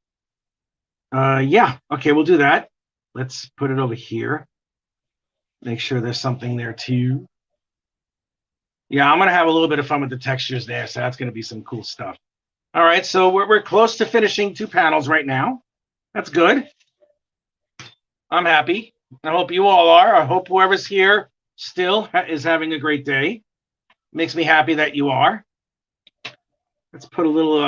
Yeah, okay, we'll do that. Let's put it over here. Make sure there's something there too. Yeah, I'm going to have a little bit of fun with the textures there, so that's going to be some cool stuff. All right, so we're close to finishing 2 panels right now. That's good. I'm happy. I hope you all are. I hope whoever's here still is having a great day. Makes me happy that you are. Let's put a little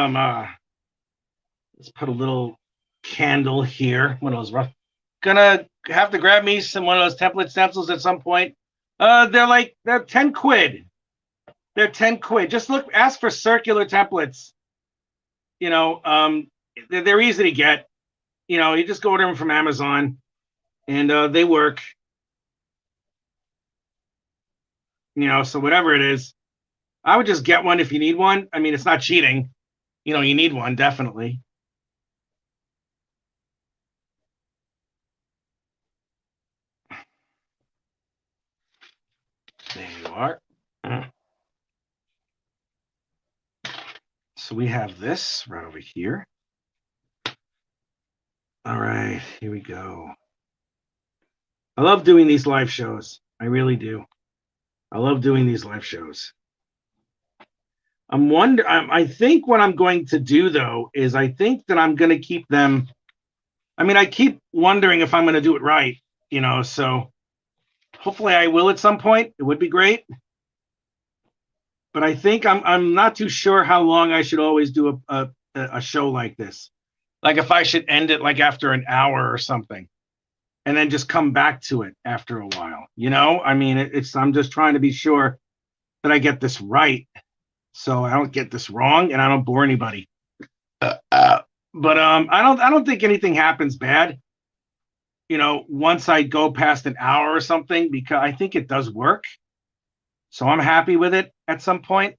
candle here. One of those rough. Gonna have to grab me one of those template stencils at some point. They're 10 quid. They're 10 quid. Just ask for circular templates. You know, they're easy to get. You know, you just go order them from Amazon, and they work. You know, so whatever it is, I would just get one if you need one. I mean, it's not cheating. You know, you need one, definitely. There you are. So we have this right over here. All right, here we go. I love doing these live shows. I really do. I love doing these live shows. I think what I'm going to do, though, is I think that I'm going to keep them. I mean, I keep wondering if I'm going to do it right, you know, so hopefully I will at some point. It would be great. But I think I'm not too sure how long I should always do a show like this. Like if I should end it like after an hour or something, and then just come back to it after a while. You know, I mean, I'm just trying to be sure that I get this right, so I don't get this wrong and I don't bore anybody. But I don't think anything happens bad. You know, once I go past an hour or something, because I think it does work. So I'm happy with it at some point.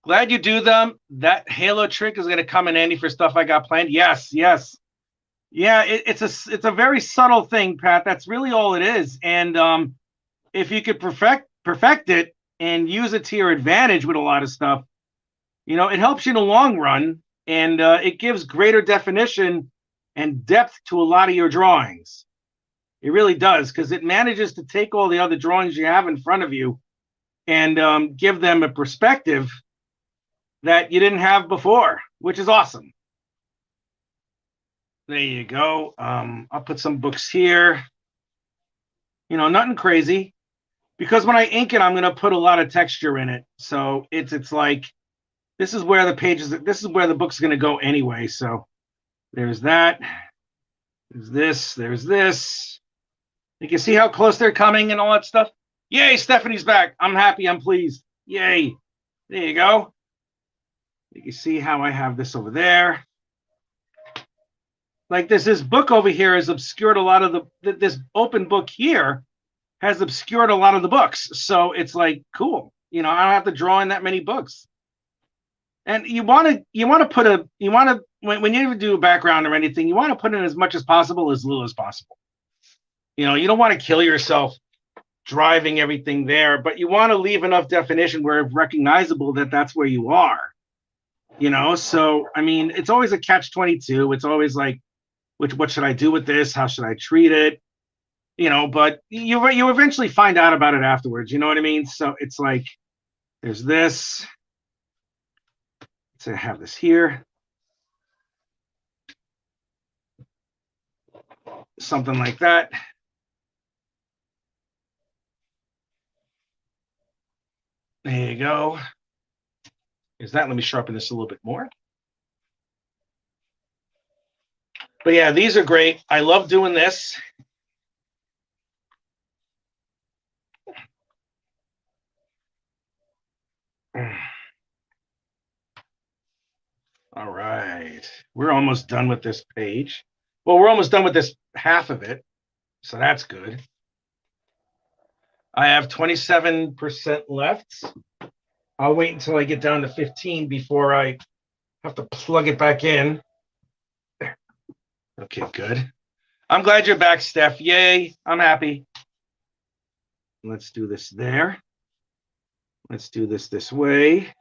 Glad you do them. That halo trick is going to come in handy for stuff I got planned. Yes. Yeah, it's a very subtle thing, Pat. That's really all it is. And if you could perfect it and use it to your advantage with a lot of stuff, you know, it helps you in the long run, and it gives greater definition and depth to a lot of your drawings. It really does, because it manages to take all the other drawings you have in front of you and give them a perspective that you didn't have before, which is awesome. There you go. I'll put some books here. Nothing crazy. Because when I ink it, I'm going to put a lot of texture in it. So it's like, this is where the book's going to go anyway. So there's that. There's this. There's this. You can see how close they're coming and all that stuff. Yay, Stephanie's back. I'm happy. I'm pleased. Yay. There you go. You can see how I have this over there. Like this book over here has obscured a lot of this open book here has obscured a lot of the books. So it's like, cool. I don't have to draw in that many books. And when you do a background or anything, you want to put in as much as possible, as little as possible. You don't want to kill yourself driving everything there, but you want to leave enough definition where it's recognizable that that's where you are. So I mean, it's always a catch-22. It's always like, what should I do with this? How should I treat it? But you eventually find out about it afterwards. You know what I mean? So it's like, there's this. So I have this here. Something like that. There you go. Is that? Let me sharpen this a little bit more. But yeah, these are great. I love doing this. All right. We're almost done with this page. Well, we're almost done with this half of it. So that's good. I have 27% left. I'll wait until I get down to 15 before I have to plug it back in. There. Okay, good. I'm glad you're back, Steph. Yay. I'm happy. Let's do this there. Let's do this way.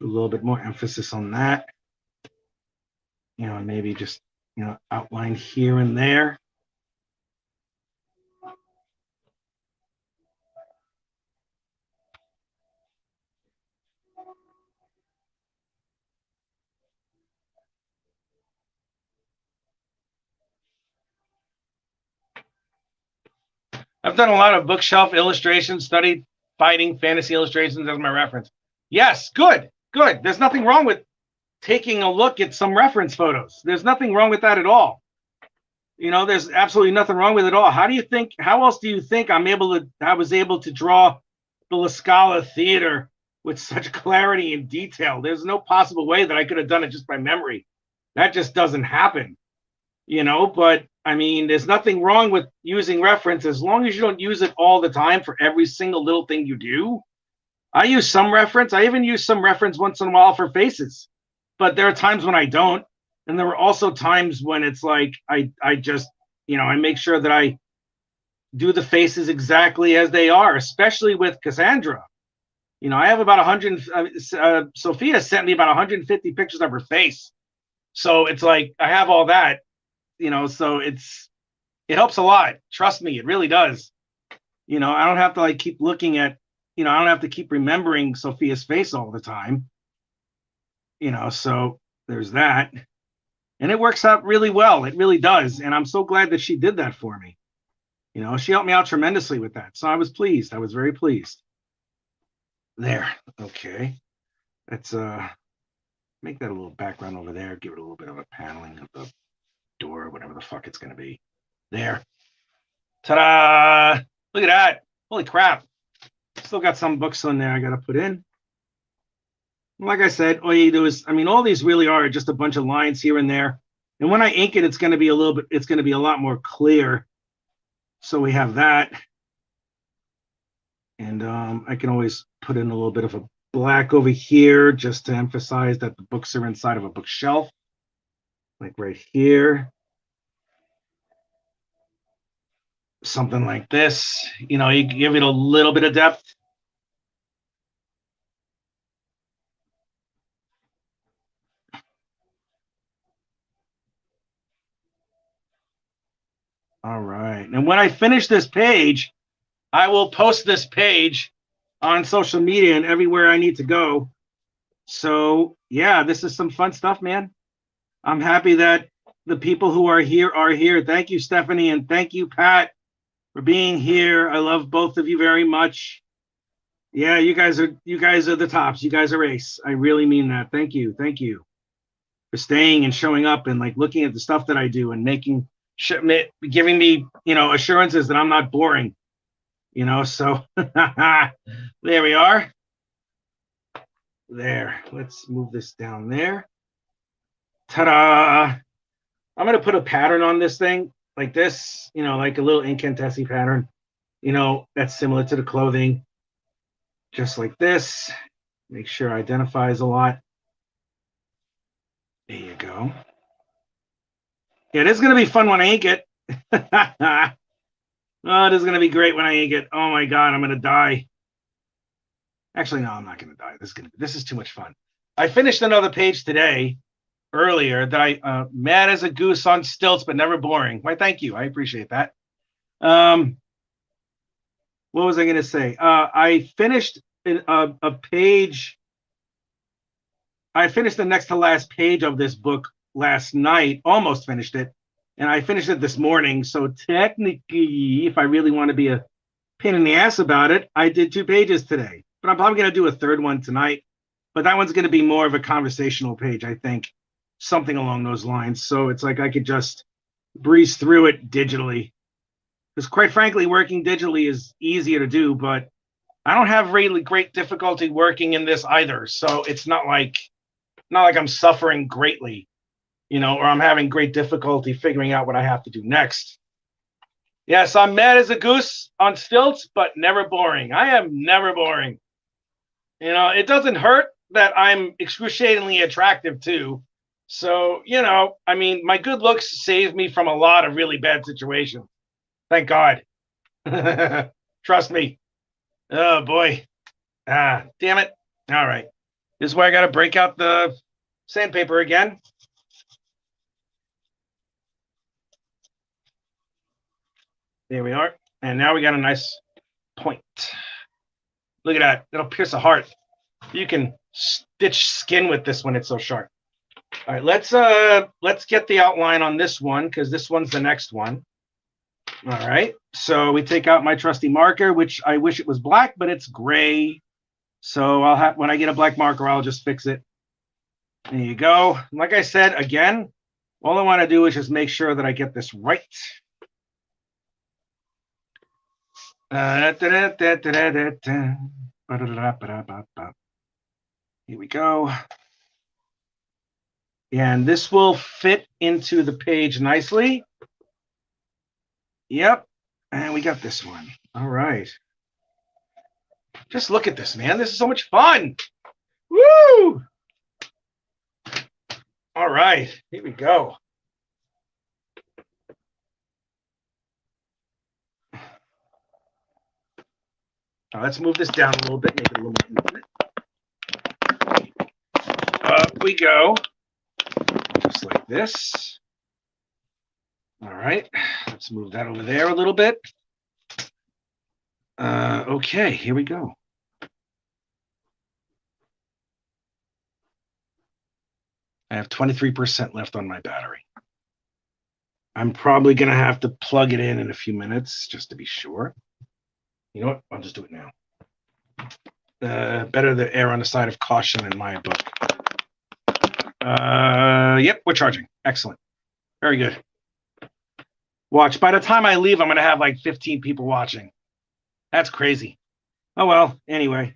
A little bit more emphasis on that. Maybe just, outline here and there. I've done a lot of bookshelf illustrations, studied fighting fantasy illustrations as my reference. Yes, good. There's nothing wrong with taking a look at some reference photos. There's nothing wrong with that at all. There's absolutely nothing wrong with it at all. How else do you think I was able to draw the La Scala Theater with such clarity and detail? There's no possible way that I could have done it just by memory. That just doesn't happen. But I mean, there's nothing wrong with using reference as long as you don't use it all the time for every single little thing you do. I use some reference. I even use some reference once in a while for faces, but there are times when I don't. And there were also times when it's like, I just, I make sure that I do the faces exactly as they are, especially with Cassandra. I have about 100, Sophia sent me about 150 pictures of her face. So it's like, I have all that, so it helps a lot. Trust me, it really does. I don't have to keep looking at, I don't have to keep remembering Sophia's face all the time. So there's that. And it works out really well. It really does. And I'm so glad that she did that for me. She helped me out tremendously with that. So I was pleased. I was very pleased. There. Okay. Let's make that a little background over there. Give it a little bit of a paneling of the door, whatever the fuck it's going to be. There. Ta-da! Look at that. Holy crap. Still got some books on there I got to put in. Like I said, all you do is, all these really are just a bunch of lines here and there. And when I ink it, it's going to be a lot more clear. So we have that. And I can always put in a little bit of a black over here just to emphasize that the books are inside of a bookshelf. Like right here. Something like this. You give it a little bit of depth. All right. And when I finish this page, I will post this page on social media and everywhere I need to go So yeah, this is some fun stuff, man. I'm happy that the people who are here are here. Thank you, Stephanie, and thank you, Pat, for being here. I love both of you very much. Yeah, you guys are the tops. You guys are ace. I really mean that. Thank you for staying and showing up and like looking at the stuff that I do and making giving me assurances that I'm not boring. So there we are. There. Let's move this down there. Ta-da! I'm gonna put a pattern on this thing like this, like a little Incantesse pattern, that's similar to the clothing, just like this. Make sure it identifies a lot. There you go. Yeah, this is gonna be fun when I ink it. Oh, this is gonna be great when I ink it. Oh my god, I'm gonna die. Actually, no, I'm not gonna die. This is too much fun. I finished another page today earlier that I mad as a goose on stilts, but never boring. Why, thank you. I appreciate that. What was I going to say? I finished a page. I finished the next to last page of this book last night, almost finished it. And I finished it this morning. So technically, if I really want to be a pain in the ass about it, I did 2 pages today. But I'm probably going to do a 3rd one tonight. But that one's going to be more of a conversational page, I think. Something along those lines. So it's like I could just breeze through it digitally. Because quite frankly, working digitally is easier to do, but I don't have really great difficulty working in this either. So it's not like I'm suffering greatly, or I'm having great difficulty figuring out what I have to do next. Yes, I'm mad as a goose on stilts, but never boring. I am never boring. It doesn't hurt that I'm excruciatingly attractive too. So, I mean, my good looks saved me from a lot of really bad situations. Thank God. Trust me. Oh, boy. Damn it. All right. This is where I got to break out the sandpaper again. There we are. And now we got a nice point. Look at that. It'll pierce a heart. You can stitch skin with this one. It's so sharp. All right, let's get the outline on this one because this one's the next one. All right, so we take out my trusty marker, which I wish it was black, but it's gray. So I'll have, when I get a black marker, I'll just fix it. There you go. Like I said, again, all I want to do is just make sure that I get this right. Here we go. And this will fit into the page nicely. Yep. And we got this one. All right. Just look at this, man. This is so much fun. Woo! All right. Here we go. Now let's move this down a little bit, make it a little more intimate. Up we go. Just like this. All right. Let's move that over there a little bit. Okay, here we go. I have 23% left on my battery. I'm probably going to have to plug it in a few minutes just to be sure. You know what? I'll just do it now. Better the err on the side of caution in my book. Yep, we're charging. Excellent. Very good. Watch. By the time I leave, I'm going to have like 15 people watching. That's crazy. Oh, well, anyway.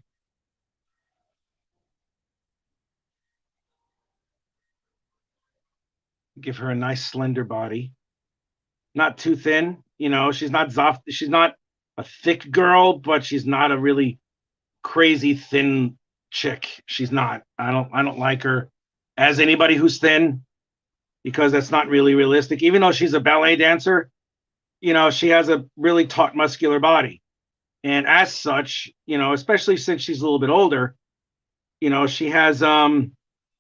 Give her a nice slender body. Not too thin. She's not a thick girl, but she's not a really crazy thin chick. She's not. I don't like her as anybody who's thin because that's not really realistic. Even though she's a ballet dancer, she has a really taut muscular body. And as such, especially since she's a little bit older, she has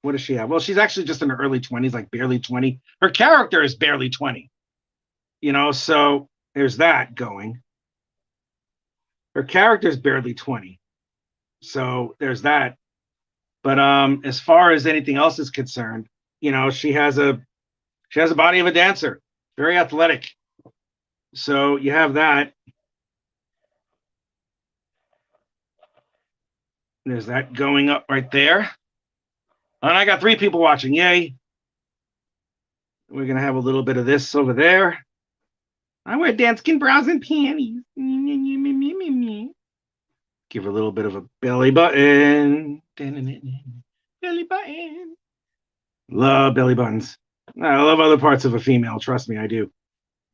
what does she have? Well, she's actually just in her early 20s, like barely 20. Her character is barely 20. So there's that going. Her character's barely 20. So there's that. But as far as anything else is concerned, you know, she has a body of a dancer, very athletic. So you have that. There's that going up right there. And I got 3 people watching. Yay. We're going to have a little bit of this over there. I wear danskin brows and panties. Give her a little bit of a belly button. Belly button. Love belly buttons. I love other parts of a female. Trust me, I do.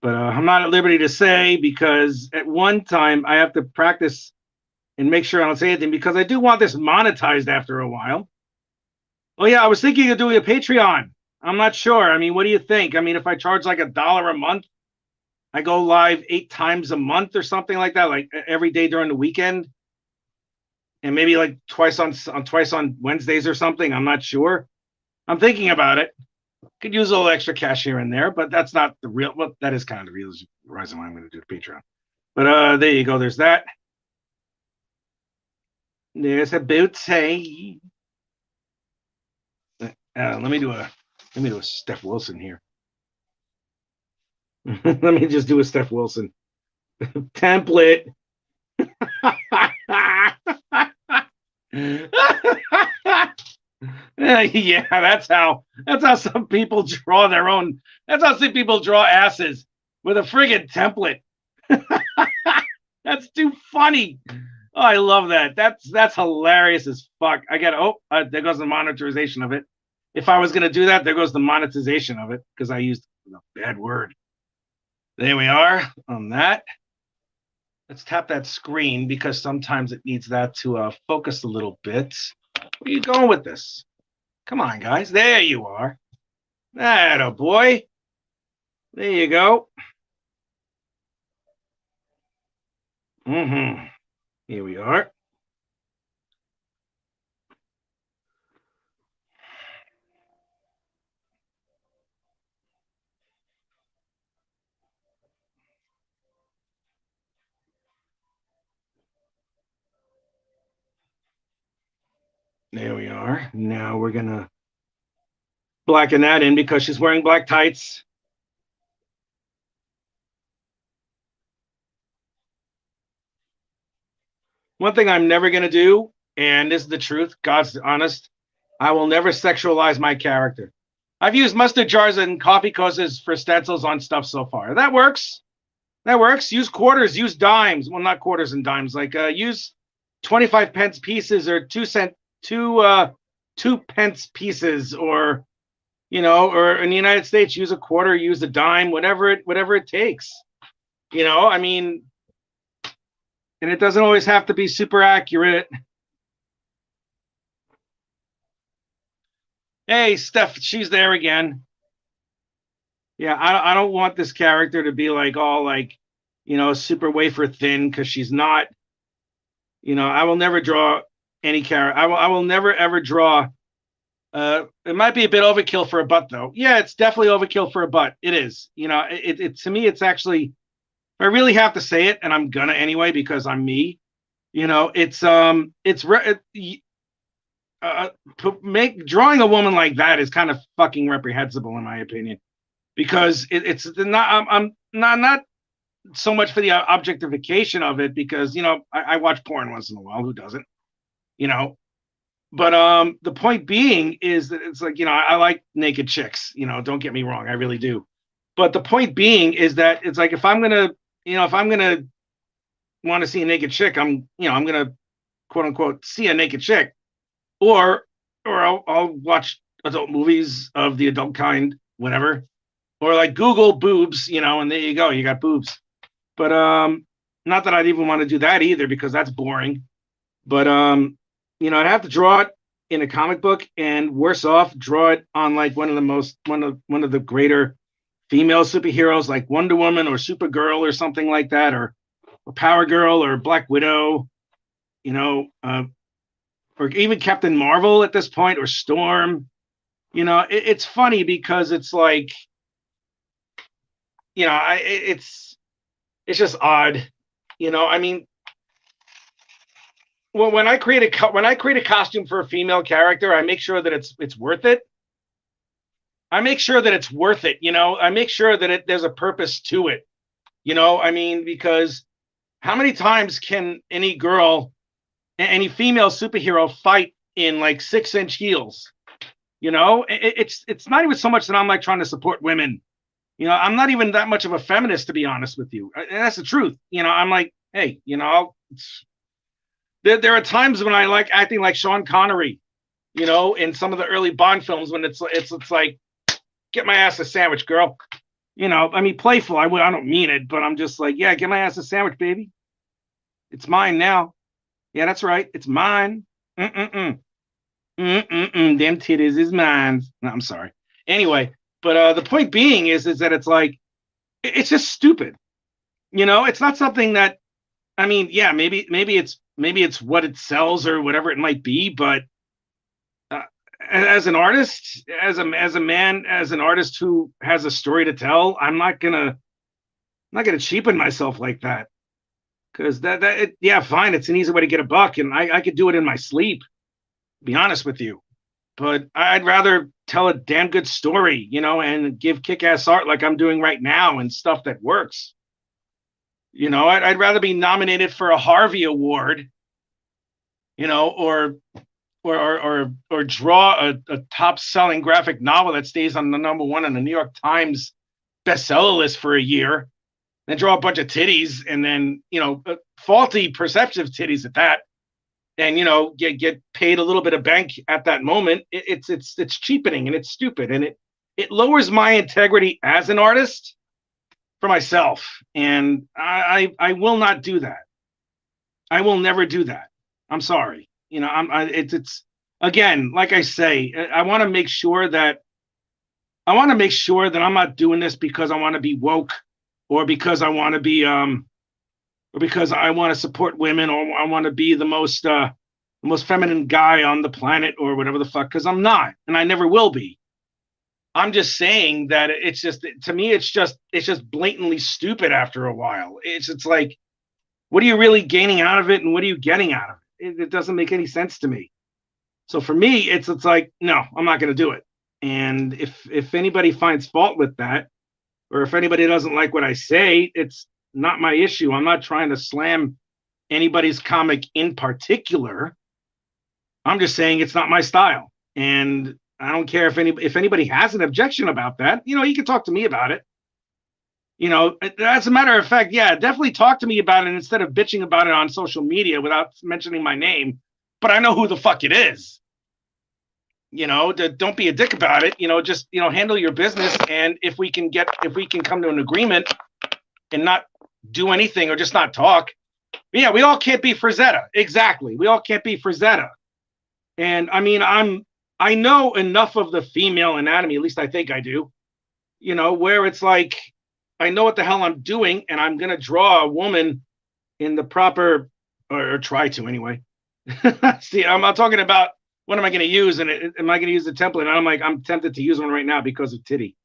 But I'm not at liberty to say because at one time I have to practice and make sure I don't say anything because I do want this monetized after a while. Oh, yeah, I was thinking of doing a Patreon. I'm not sure. I mean, what do you think? I mean, if I charge like $1 a month, I go live 8 times a month or something like that, like every day during the weekend. And maybe like twice on Wednesdays or something. I'm not sure. I'm thinking about it. Could use a little extra cash here and there, but that's not the real. Well, that is kind of the real reason why I'm going to do the Patreon. But there you go. There's that. There's a booty. Let me do a Steph Wilson here. Let me just do a Steph Wilson template. Yeah, that's how some people draw their own. That's how some people draw asses with a friggin' template. That's too funny. Oh, I love that. That's hilarious as fuck. I get there goes the monetization of it. If I was gonna do that, there goes the monetization of it because I used a bad word. There we are on that. Let's tap that screen because sometimes it needs that to focus a little bit. Where are you going with this? Come on, guys. There you are. Atta boy. There you go. Here we are. There we are. Now we're going to blacken that in because she's wearing black tights. One thing I'm never going to do, and this is the truth, God's honest, I will never sexualize my character. I've used mustard jars and coffee coasters for stencils on stuff so far. That works. That works. Use quarters, use dimes. Well, not quarters and dimes. Like use 25 pence pieces or 2 pence pieces, or or in the United States, use a quarter, use a dime, whatever it takes. I mean, and it doesn't always have to be super accurate. Hey, Steph, she's there again. Yeah, I don't want this character to be like all like, super wafer thin because she's not. I will never draw any character. I will never ever draw. It might be a bit overkill for a butt though. Yeah, it's definitely overkill for a butt. It is. It to me, it's actually. I really have to say it, and I'm gonna anyway because I'm me. Drawing a woman like that is kind of fucking reprehensible in my opinion, because it's not. I'm not so much for the objectification of it because I watch porn once in a while. Who doesn't? But the point being is that it's like I like naked chicks. Don't get me wrong, I really do. But the point being is that it's like if I'm gonna want to see a naked chick, I'm gonna quote unquote see a naked chick, or I'll watch adult movies of the adult kind, whatever, or like Google boobs, and there you go, you got boobs. But not that I'd even want to do that either because that's boring. But I'd have to draw it in a comic book, and worse off, draw it on like one of the greater female superheroes like Wonder Woman or Supergirl or something like that, or Power Girl or Black Widow, or even Captain Marvel at this point, or Storm. It's funny because it's like, it's just odd. I mean, well, when I create a costume for a female character, I make sure that it's worth it. I make sure that it's worth it. I make sure that there's a purpose to it. I mean, because how many times can any girl, any female superhero fight in like 6-inch heels? It's not even so much that I'm like trying to support women. I'm not even that much of a feminist, to be honest with you. And that's the truth. I'm like, hey, there are times when I like acting like Sean Connery, in some of the early Bond films when it's like, get my ass a sandwich, girl. I mean, playful. I don't mean it, but I'm just like, yeah, get my ass a sandwich, baby. It's mine now. Yeah, that's right. It's mine. Mm-mm-mm. Mm-mm-mm. Them titties is mine. No, I'm sorry. Anyway, but the point being is that it's like, it's just stupid. It's not something that, I mean, yeah, maybe it's what it sells or whatever it might be, but as an artist, as a man, as an artist who has a story to tell, I'm not gonna cheapen myself like that. Because yeah, fine, it's an easy way to get a buck, and I could do it in my sleep. To be honest with you, but I'd rather tell a damn good story, and give kick-ass art like I'm doing right now and stuff that works. I'd rather be nominated for a Harvey Award, or draw a top-selling graphic novel that stays on the #1 on the New York Times bestseller list for a year, then draw a bunch of titties, and then faulty perceptive titties at that, and get paid a little bit of bank at that moment. It's cheapening, and it's stupid, and it lowers my integrity as an artist for myself, and I will not do that. I will never do that. I'm sorry. It's again, like I say, I want to make sure that I'm not doing this because I want to be woke, or because I want to be or because I want to support women, or I want to be the most feminine guy on the planet, or whatever the fuck, because I'm not, and I never will be. I'm just saying that it's just, to me, it's just blatantly stupid after a while. It's like, what are you really gaining out of it, and what are you getting out of it? It doesn't make any sense to me. So for me, it's like, no, I'm not going to do it. And if anybody finds fault with that, or if anybody doesn't like what I say, it's not my issue. I'm not trying to slam anybody's comic in particular. I'm just saying it's not my style. And I don't care if anybody has an objection about that. You can talk to me about it. As a matter of fact, yeah, definitely talk to me about it instead of bitching about it on social media without mentioning my name. But I know who the fuck it is. Don't be a dick about it. Just handle your business. And if we can come to an agreement and not do anything, or just not talk, yeah, we all can't be Frazetta. Exactly, we all can't be Frazetta. And I mean, I know enough of the female anatomy, at least I think I do. Where it's like, I know what the hell I'm doing, and I'm gonna draw a woman in the proper, or try to anyway. See, I'm not talking about what am I going to use, and am I going to use the template? And I'm tempted to use one right now because of titty.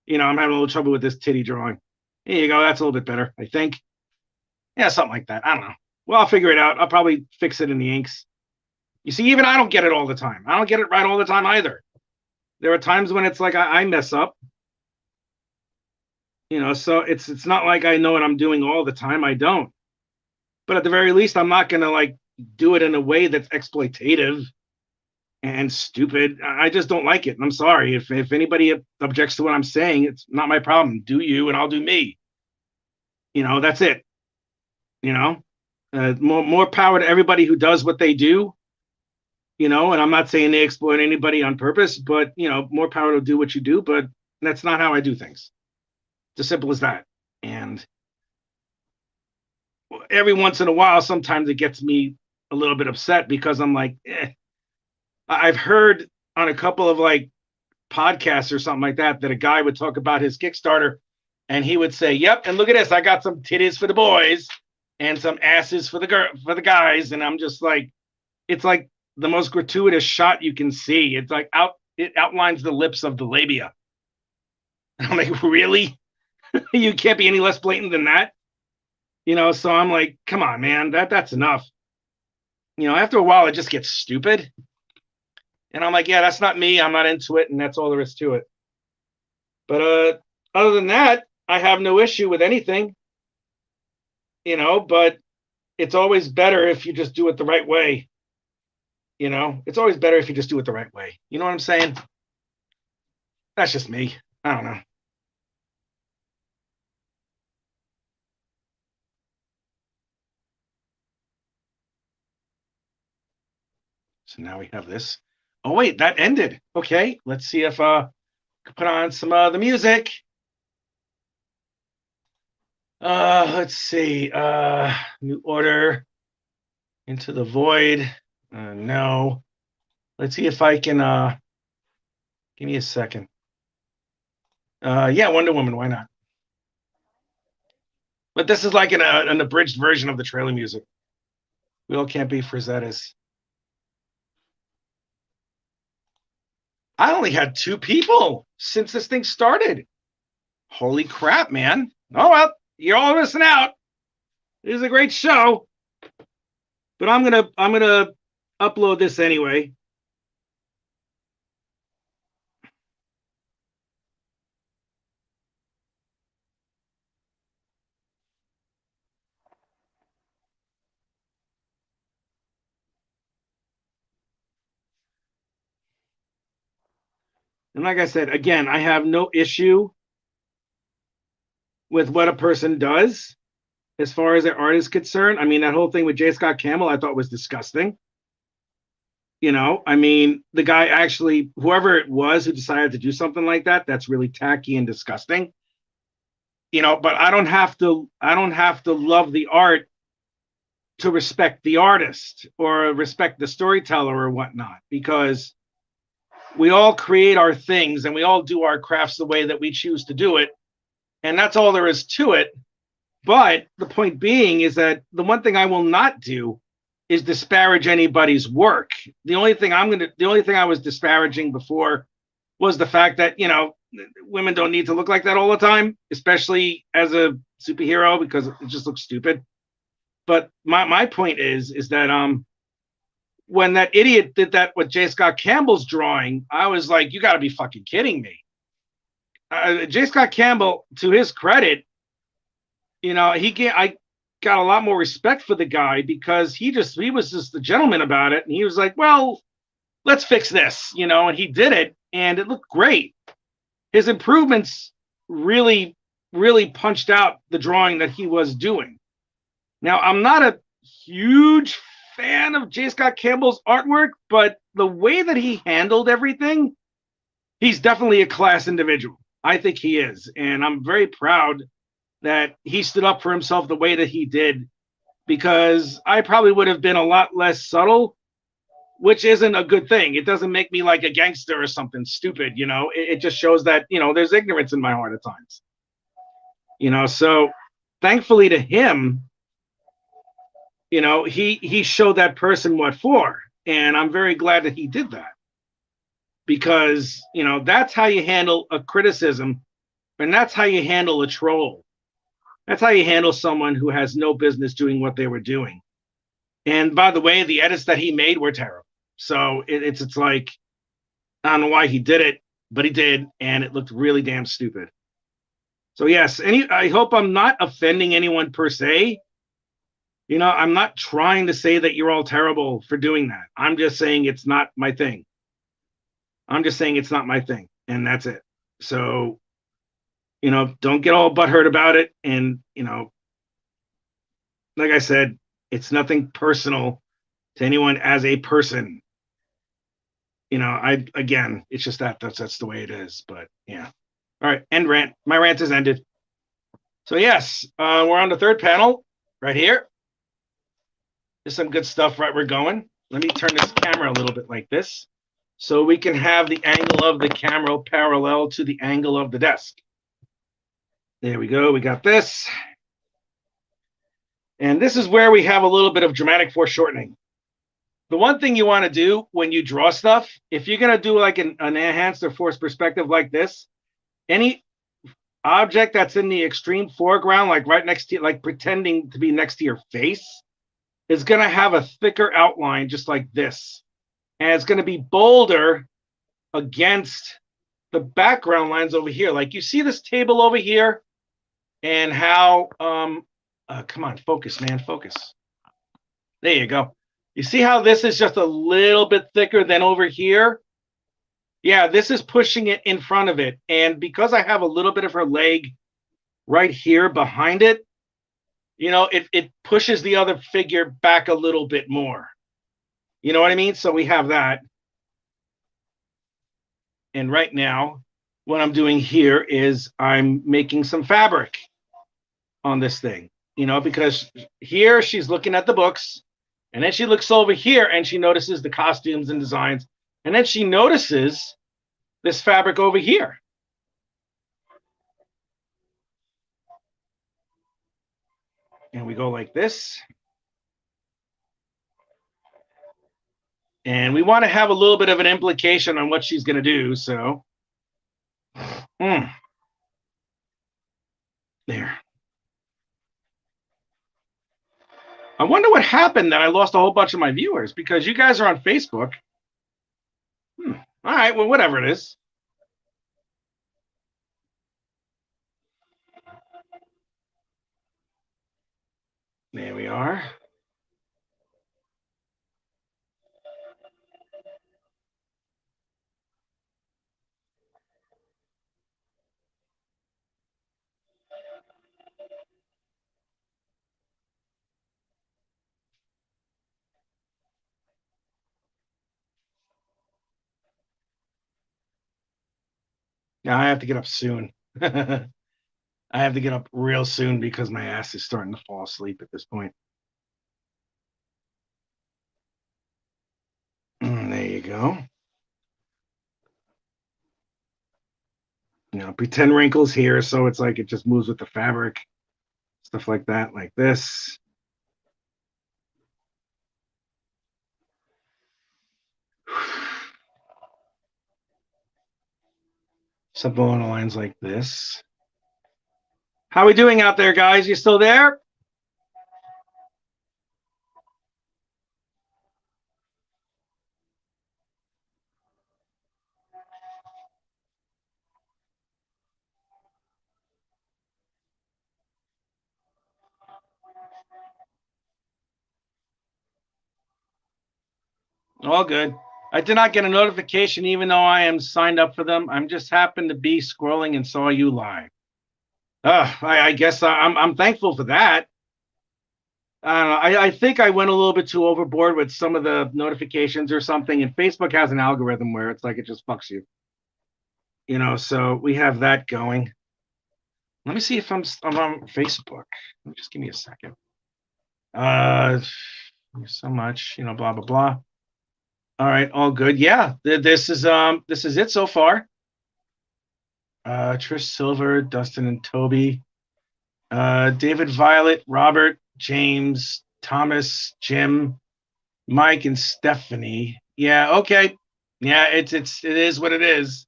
I'm having a little trouble with this titty drawing. Here you go. That's a little bit better, I think. Yeah, something like that. I don't know. Well, I'll figure it out. I'll probably fix it in the inks. You see, even I don't get it all the time. I don't get it right all the time either. There are times when it's like I mess up. So it's not like I know what I'm doing all the time. I don't. But at the very least, I'm not going to like do it in a way that's exploitative and stupid. I just don't like it. I'm sorry. If anybody objects to what I'm saying, it's not my problem. Do you, and I'll do me. That's it. More power to everybody who does what they do. And I'm not saying they exploit anybody on purpose, but more power to do what you do. But that's not how I do things. It's as simple as that. And every once in a while, sometimes it gets me a little bit upset, because I'm like, I've heard on a couple of like podcasts or something like that a guy would talk about his Kickstarter, and he would say, "Yep, and look at this, I got some titties for the boys and some asses for the guys," and I'm just like, it's like the most gratuitous shot you can see. It's like it outlines the lips of the labia. And I'm like, really? You can't be any less blatant than that, So I'm like, come on, man, that's enough. after a while, it just gets stupid. And I'm like, yeah, that's not me. I'm not into it. And that's all there is to it. But other than that, I have no issue with anything, but it's always better if you just do it the right way. It's always better if you just do it the right way. You know what I'm saying? That's just me. I don't know. So now we have this. Oh, wait, that ended. Okay, let's see if could put on some the music. Let's see. New order. Into the void. No. Let's see if I can give me a second. Yeah, Wonder Woman, why not? But this is like an abridged version of the trailer music. We all can't be Frazettas. I only had 2 people since this thing started. Holy crap, man. Oh, well, you're all missing out. It is a great show. But I'm gonna upload this anyway. And like I said, again, I have no issue with what a person does as far as their art is concerned. I mean, that whole thing with J. Scott Campbell, I thought was disgusting. I mean, the guy actually, whoever it was who decided to do something like that, that's really tacky and disgusting. But I don't have to love the art to respect the artist or respect the storyteller or whatnot, because we all create our things and we all do our crafts the way that we choose to do it. And that's all there is to it. But the point being is that the one thing I will not do is disparage anybody's work. The only thing I was disparaging before was the fact that, women don't need to look like that all the time, especially as a superhero, because it just looks stupid. But my point is that when that idiot did that with J. Scott Campbell's drawing, I was like, you got to be fucking kidding me. J. Scott Campbell, to his credit, I got a lot more respect for the guy because he was just the gentleman about it. And he was like, well, let's fix this, and he did it and it looked great. His improvements really, really punched out the drawing that he was doing. Now, I'm not a huge fan of J. Scott Campbell's artwork, but the way that he handled everything, he's definitely a class individual. I think he is. And I'm very proud that he stood up for himself the way that he did, because I probably would have been a lot less subtle, which isn't a good thing. It doesn't make me like a gangster or something stupid, it just shows that, there's ignorance in my heart at times. So thankfully to him, he showed that person what for. And I'm very glad that he did that, because, that's how you handle a criticism, and that's how you handle a troll. That's how you handle someone who has no business doing what they were doing. And by the way, the edits that he made were terrible. So it's like, I don't know why he did it, but he did, and it looked really damn stupid. So yes, I hope I'm not offending anyone per se. I'm not trying to say that you're all terrible for doing that. I'm just saying it's not my thing. And that's it. So, don't get all butthurt about it. And, like I said, it's nothing personal to anyone as a person. It's just that's the way it is. But yeah. All right, end rant. My rant is ended. So yes, we're on the third panel right here. There's some good stuff, right? We're going. Let me turn this camera a little bit like this, so we can have the angle of the camera parallel to the angle of the desk. There we go. We got this. And this is where we have a little bit of dramatic foreshortening. The one thing you want to do when you draw stuff, if you're going to do like an enhanced or forced perspective like this, any object that's in the extreme foreground, like right next to you, like pretending to be next to your face, is going to have a thicker outline just like this. And it's going to be bolder against the background lines over here. Like you see this table over here and how, come on, focus, man, focus. There you go. You see how this is just a little bit thicker than over here? Yeah, this is pushing it in front of it. And because I have a little bit of her leg right here behind it, you know, it pushes the other figure back a little bit more. You know what I mean? So we have that. And right now, what I'm doing here is I'm making some fabric on this thing, you know, because here she's looking at the books, and then she looks over here and she notices the costumes and designs, and then she notices this fabric over here. And we go like this. And we want to have a little bit of an implication on what she's going to do. So, there. I wonder what happened that I lost a whole bunch of my viewers, because you guys are on Facebook. All right, well, whatever it is. There we are. Now I have to get up soon. I have to get up real soon because my ass is starting to fall asleep at this point. There you go. You know, pretend wrinkles here, so it's like it just moves with the fabric. Stuff like that, like this. Something along the lines like this. How are we doing out there, guys? You still there? All good. I did not get a notification, even though I am signed up for them. I'm just happened to be scrolling and saw you live. I guess I'm thankful for that. I think I went a little bit too overboard with some of the notifications or something, and Facebook has an algorithm where it's like it just fucks you. You know, so we have that going. Let me see if I'm on Facebook. Just give me a second. So much, you know, blah blah blah. All right, all good. Yeah, this is it so far. Trish Silver, Dustin and Toby, David Violet, Robert, James, Thomas, Jim, Mike, and Stephanie. Yeah, okay. Yeah, it is what it is.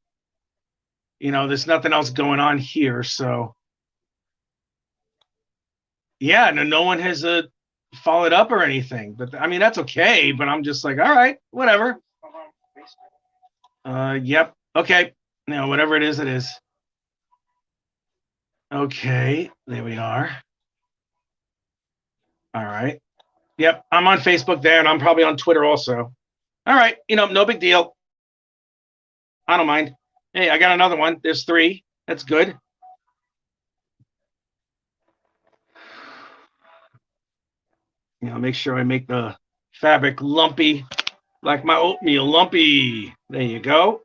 You know, there's nothing else going on here, so yeah, no one has followed up or anything. But I mean, that's okay. But I'm just like, all right, whatever. Yep. Okay. Now, whatever it is, it is. Okay, there we are. All right. Yep, I'm on Facebook there, and I'm probably on Twitter also. All right, you know, no big deal. I don't mind. Hey, I got another one. There's 3. That's good. You know, make sure I make the fabric lumpy, like my oatmeal lumpy. There you go.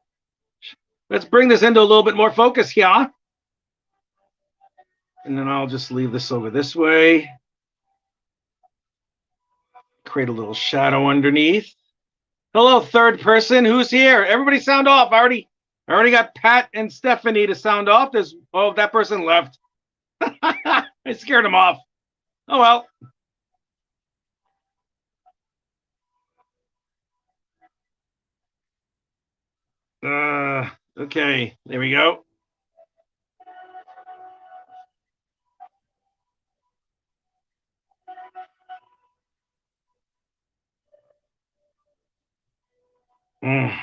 Let's bring this into a little bit more focus here. And then I'll just leave this over this way. Create a little shadow underneath. Hello, third person. Who's here? Everybody sound off. I already got Pat and Stephanie to sound off. That person left. I scared him off. Oh, well. Okay, there we go. Mm.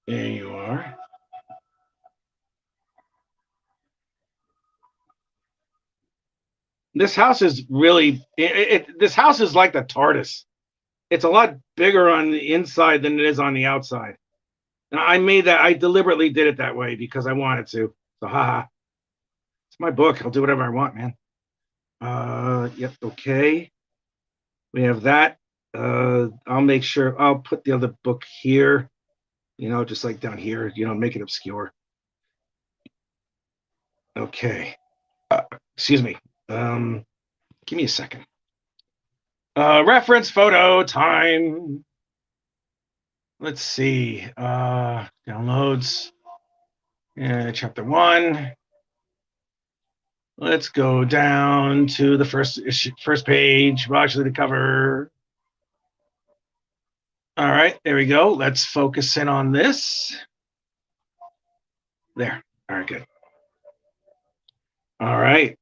There you are. This house is really this house is like the TARDIS. It's a lot bigger on the inside than it is on the outside. And I made that, I deliberately did it that way because I wanted to. So haha. It's my book. I'll do whatever I want, man. Yep, okay. We have that. I'll make sure I'll put the other book here, just like down here, make it obscure. Okay. Excuse me. Give me a second. Reference photo time. Let's see. Downloads. Chapter 1. Let's go down to the first page. Well, actually, the cover. All right, there we go. Let's focus in on this. There. All right, good. All right.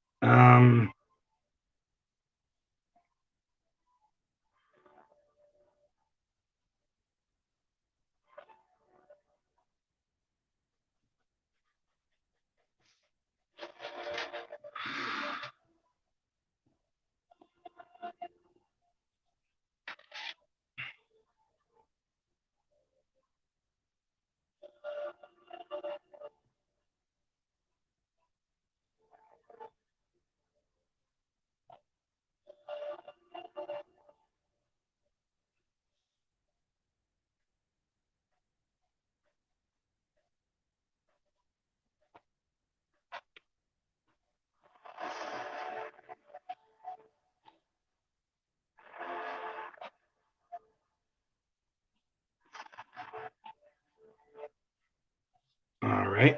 All right.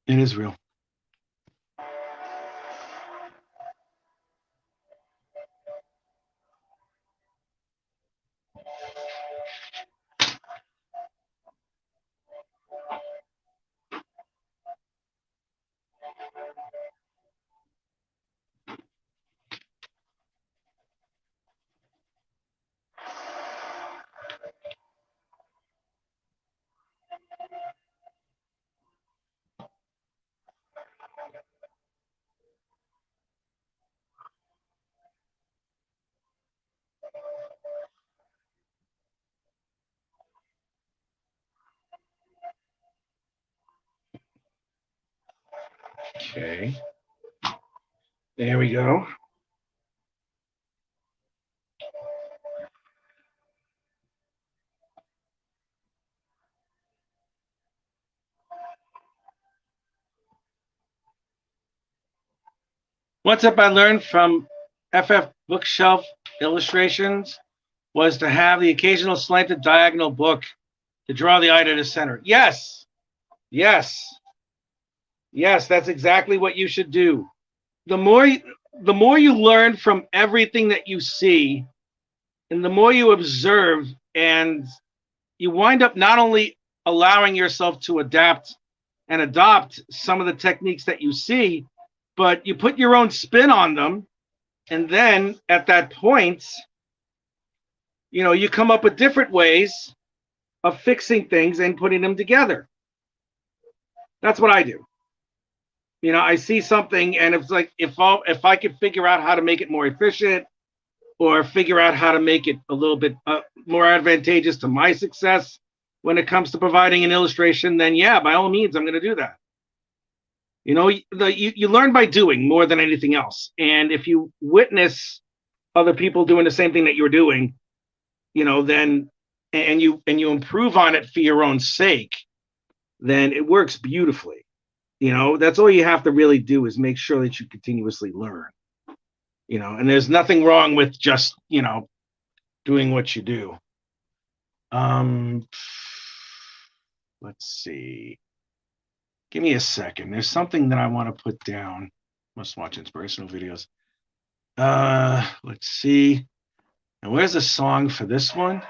It is real. Okay. There we go. One tip I learned from FF Bookshelf Illustrations was to have the occasional slanted diagonal book to draw the eye to the center. Yes. Yes. Yes, that's exactly what you should do. The more you learn from everything that you see, and the more you observe, and you wind up not only allowing yourself to adapt and adopt some of the techniques that you see, but you put your own spin on them. And then at that point, you come up with different ways of fixing things and putting them together. That's what I do. I see something, and it's like if I could figure out how to make it more efficient, or figure out how to make it a little bit more advantageous to my success when it comes to providing an illustration, then yeah, by all means, I'm going to do that. You learn by doing more than anything else, and if you witness other people doing the same thing that you're doing, then and you improve on it for your own sake, then it works beautifully. That's all you have to really do is make sure that you continuously learn. And there's nothing wrong with just doing what you do. Let's see. Give me a second. There's something that I want to put down. Must watch inspirational videos. Let's see. And where's the song for this one?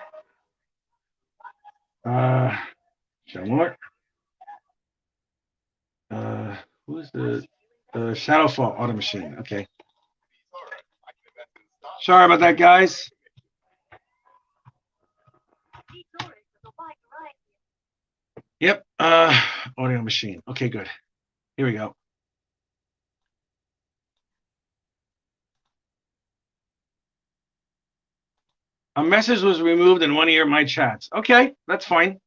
Show more. Who's the Shadowfall Auto Machine? Okay. Sorry about that, guys. Yep. Audio machine. Okay, good. Here we go. A message was removed in one of my chats. Okay, that's fine.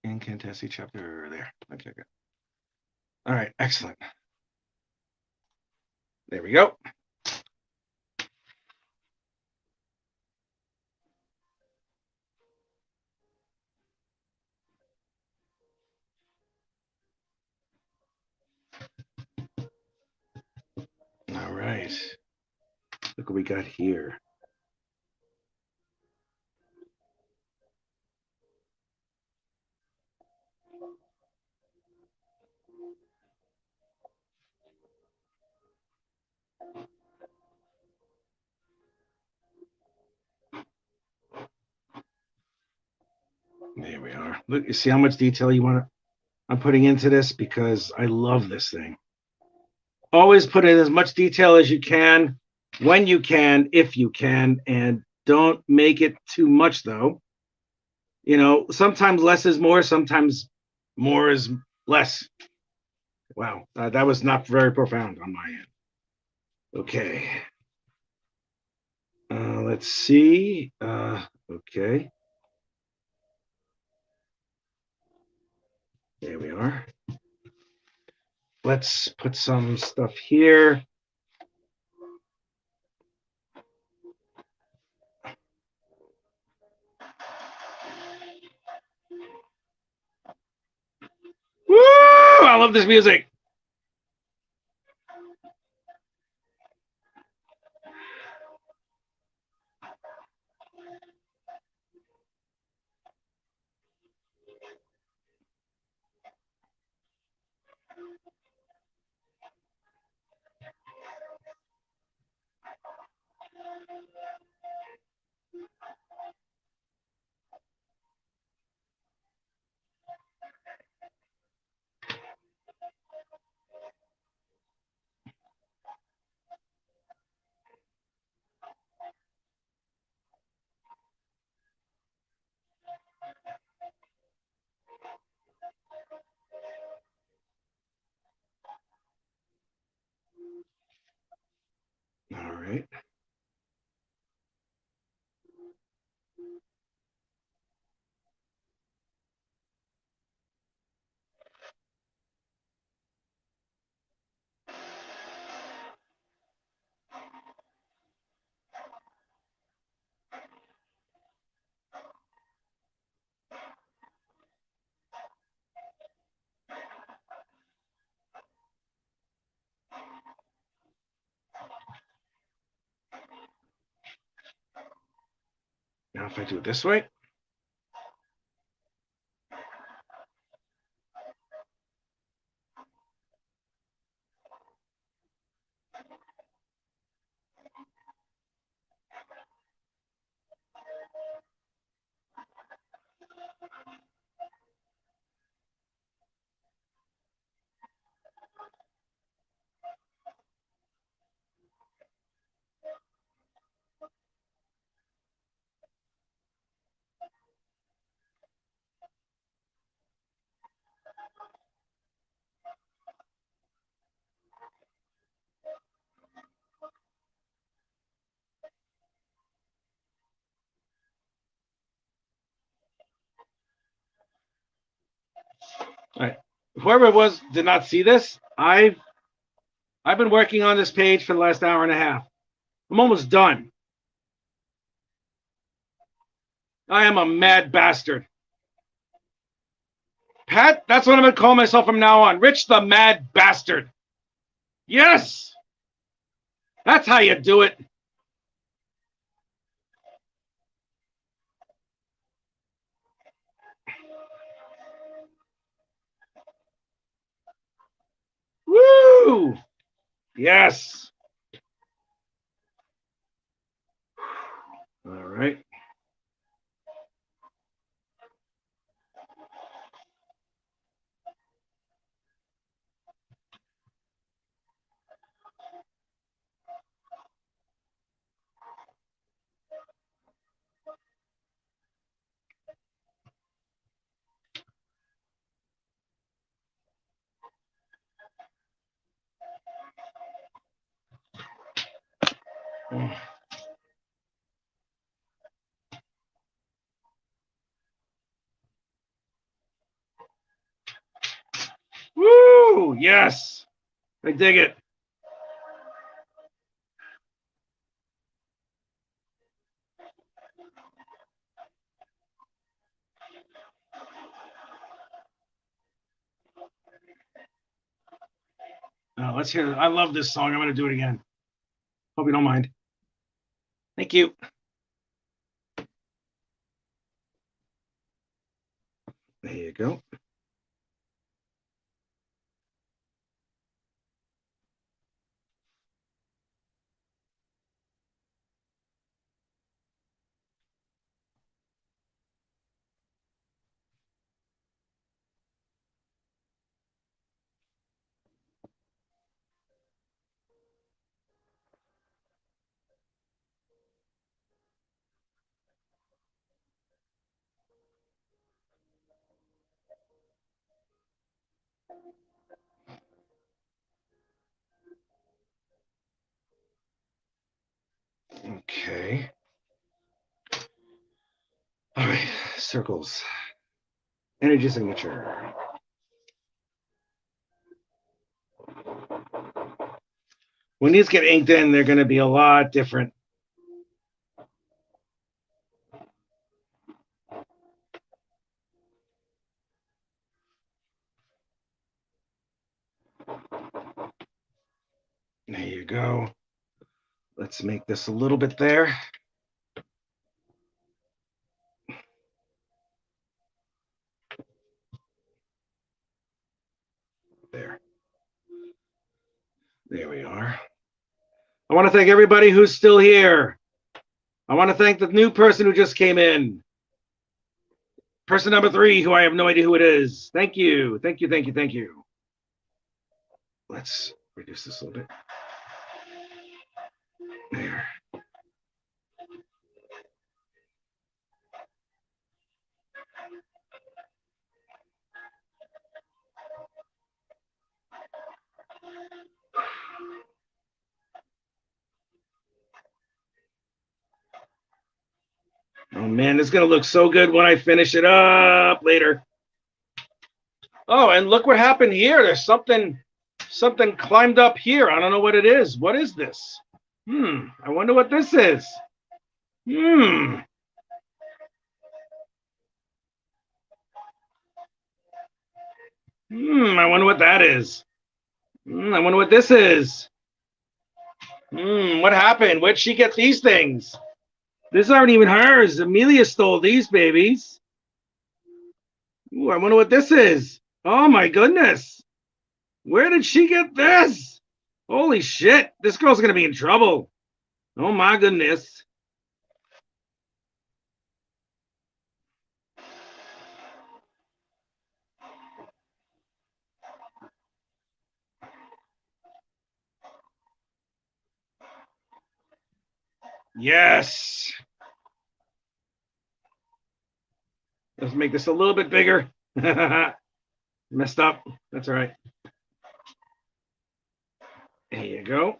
Incantesse chapter there. Okay, good. All right, excellent. There we go. All right. Look what we got here. There we are. Look, you see how much detail I'm putting into this because I love this thing. Always put in as much detail as you can, when you can, if you can, and don't make it too much though. Sometimes less is more, sometimes more is less. Wow, that was not very profound on my end. Okay. Let's see. Okay. There we are. Let's put some stuff here. Woo! I love this music. All right. Now if I do it this way. All right. Whoever it was did not see this. I've been working on this page for the last hour and a half. I'm almost done. I am a mad bastard. Pat, that's what I'm going to call myself from now on. Rich the Mad Bastard. Yes! That's how you do it. Woo! Yes. All right. Woo! Yes. I dig it. Oh, let's hear it. I love this song. I'm going to do it again. Hope you don't mind. Thank you. There you go. Okay. All right. Circles. Energy signature. When these get inked in, they're going to be a lot different. There you go. Let's make this a little bit there. There. There we are. I want to thank everybody who's still here. I want to thank the new person who just came in. Person number 3, who I have no idea who it is. Thank you. Thank you, thank you, thank you. Let's reduce this a little bit. There. Oh man, this is gonna look so good when I finish it up later. Oh, and look what happened here. There's something climbed up here. I don't know what it is. What is this? I wonder what this is. I wonder what that is. I wonder what this is. What happened? Where'd she get these things? These aren't even hers. Amelia stole these babies. Ooh, I wonder what this is. Oh my goodness. Where did she get this? Holy shit. This girl's going to be in trouble. Oh my goodness. Yes. Let's make this a little bit bigger. Messed up. That's all right. There you go.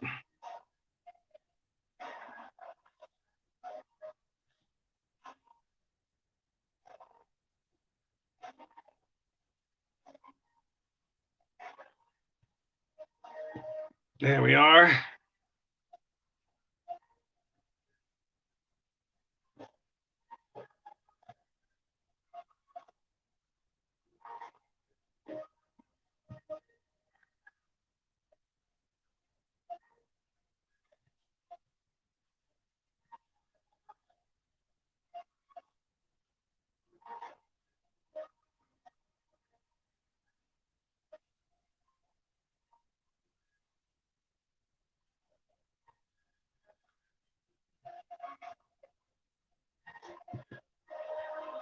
There we are.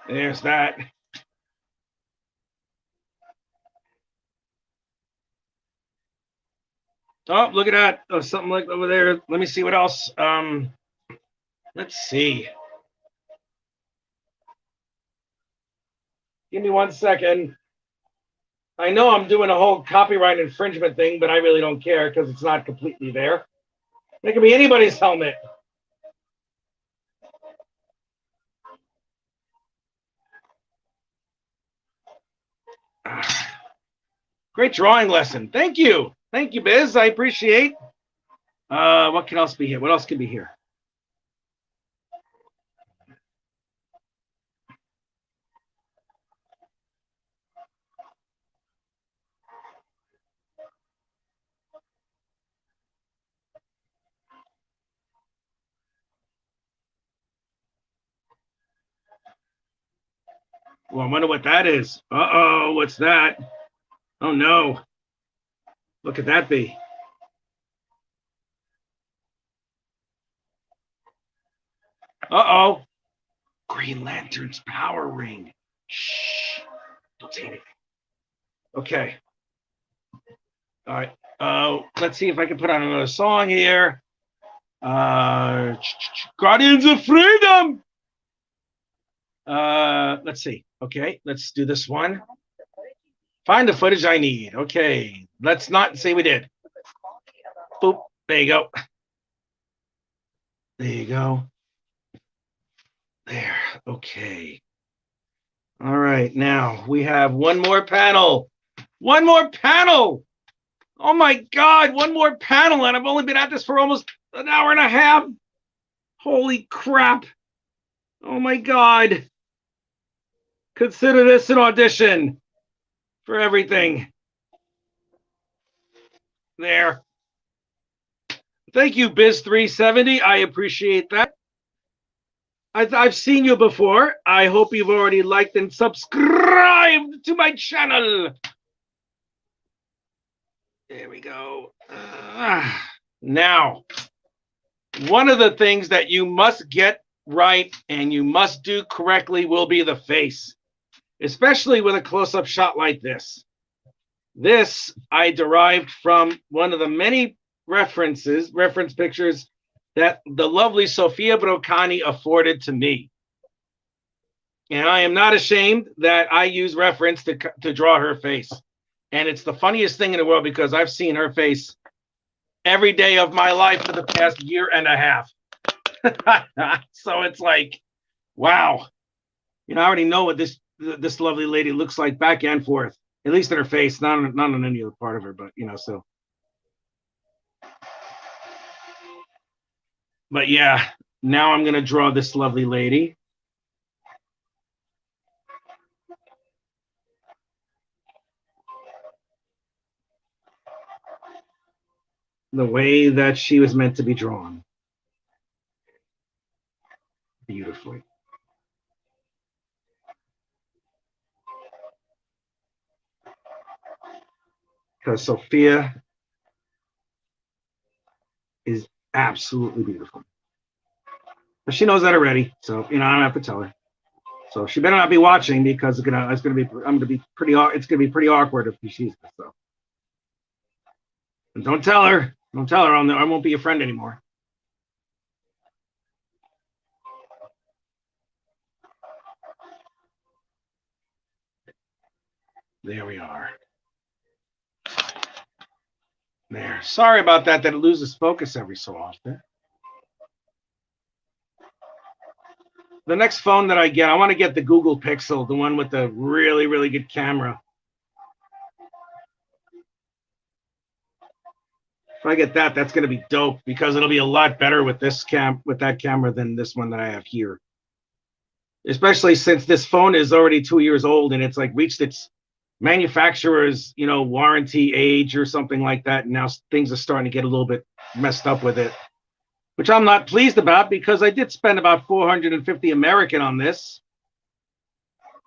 There's that. Oh, look at that. Oh, something like over there. Let me see what else. Let's see. Give me 1 second. I know I'm doing a whole copyright infringement thing, but I really don't care because it's not completely there. It could be anybody's helmet. Great drawing lesson. Thank you. Thank you, Biz. I appreciate. What can else be here? What else can be here? Well, I wonder what that is. Uh-oh, what's that? Oh, no. What could that be? Uh-oh. Green Lantern's power ring. Shh. Don't say anything. Okay. All right. Let's see if I can put on another song here. Guardians of Freedom. Let's see. Okay, let's do this one. Find the footage I need. Okay, let's not say we did. Boop. There you go. There you go. There. Okay. All right. Now we have one more panel. One more panel. Oh my God. One more panel. And I've only been at this for almost an hour and a half. Holy crap. Oh my God. Consider this an audition for everything. There. Thank you, Biz370. I appreciate that. I've seen you before. I hope you've already liked and subscribed to my channel. There we go. Now, one of the things that you must get right and you must do correctly will be the face, especially with a close-up shot like this. This I derived from one of the many reference pictures that the lovely Sofia Brocani afforded to me. And I am not ashamed that I use reference to draw her face. And it's the funniest thing in the world because I've seen her face every day of my life for the past year and a half. So it's like, wow. You know, I already know what this lovely lady looks like back and forth, at least in her face, not on any other part of her, but, you know, so. But yeah, now I'm going to draw this lovely lady. The way that she was meant to be drawn. Beautifully. Because Sophia is absolutely beautiful. But she knows that already, so you know I don't have to tell her. So she better not be watching because it's gonna be pretty awkward if she sees this. So and don't tell her. Don't tell her. I won't be your friend anymore. There we are. There. Sorry about that it loses focus every so often. The next phone that I get, I want to get the Google Pixel, the one with the really, really good camera. If I get that, that's going to be dope because it'll be a lot better with that camera than this one that I have here. Especially since this phone is already 2 years old and it's like reached its manufacturer's, warranty age or something like that. And now things are starting to get a little bit messed up with it, which I'm not pleased about because I did spend about 450 American on this,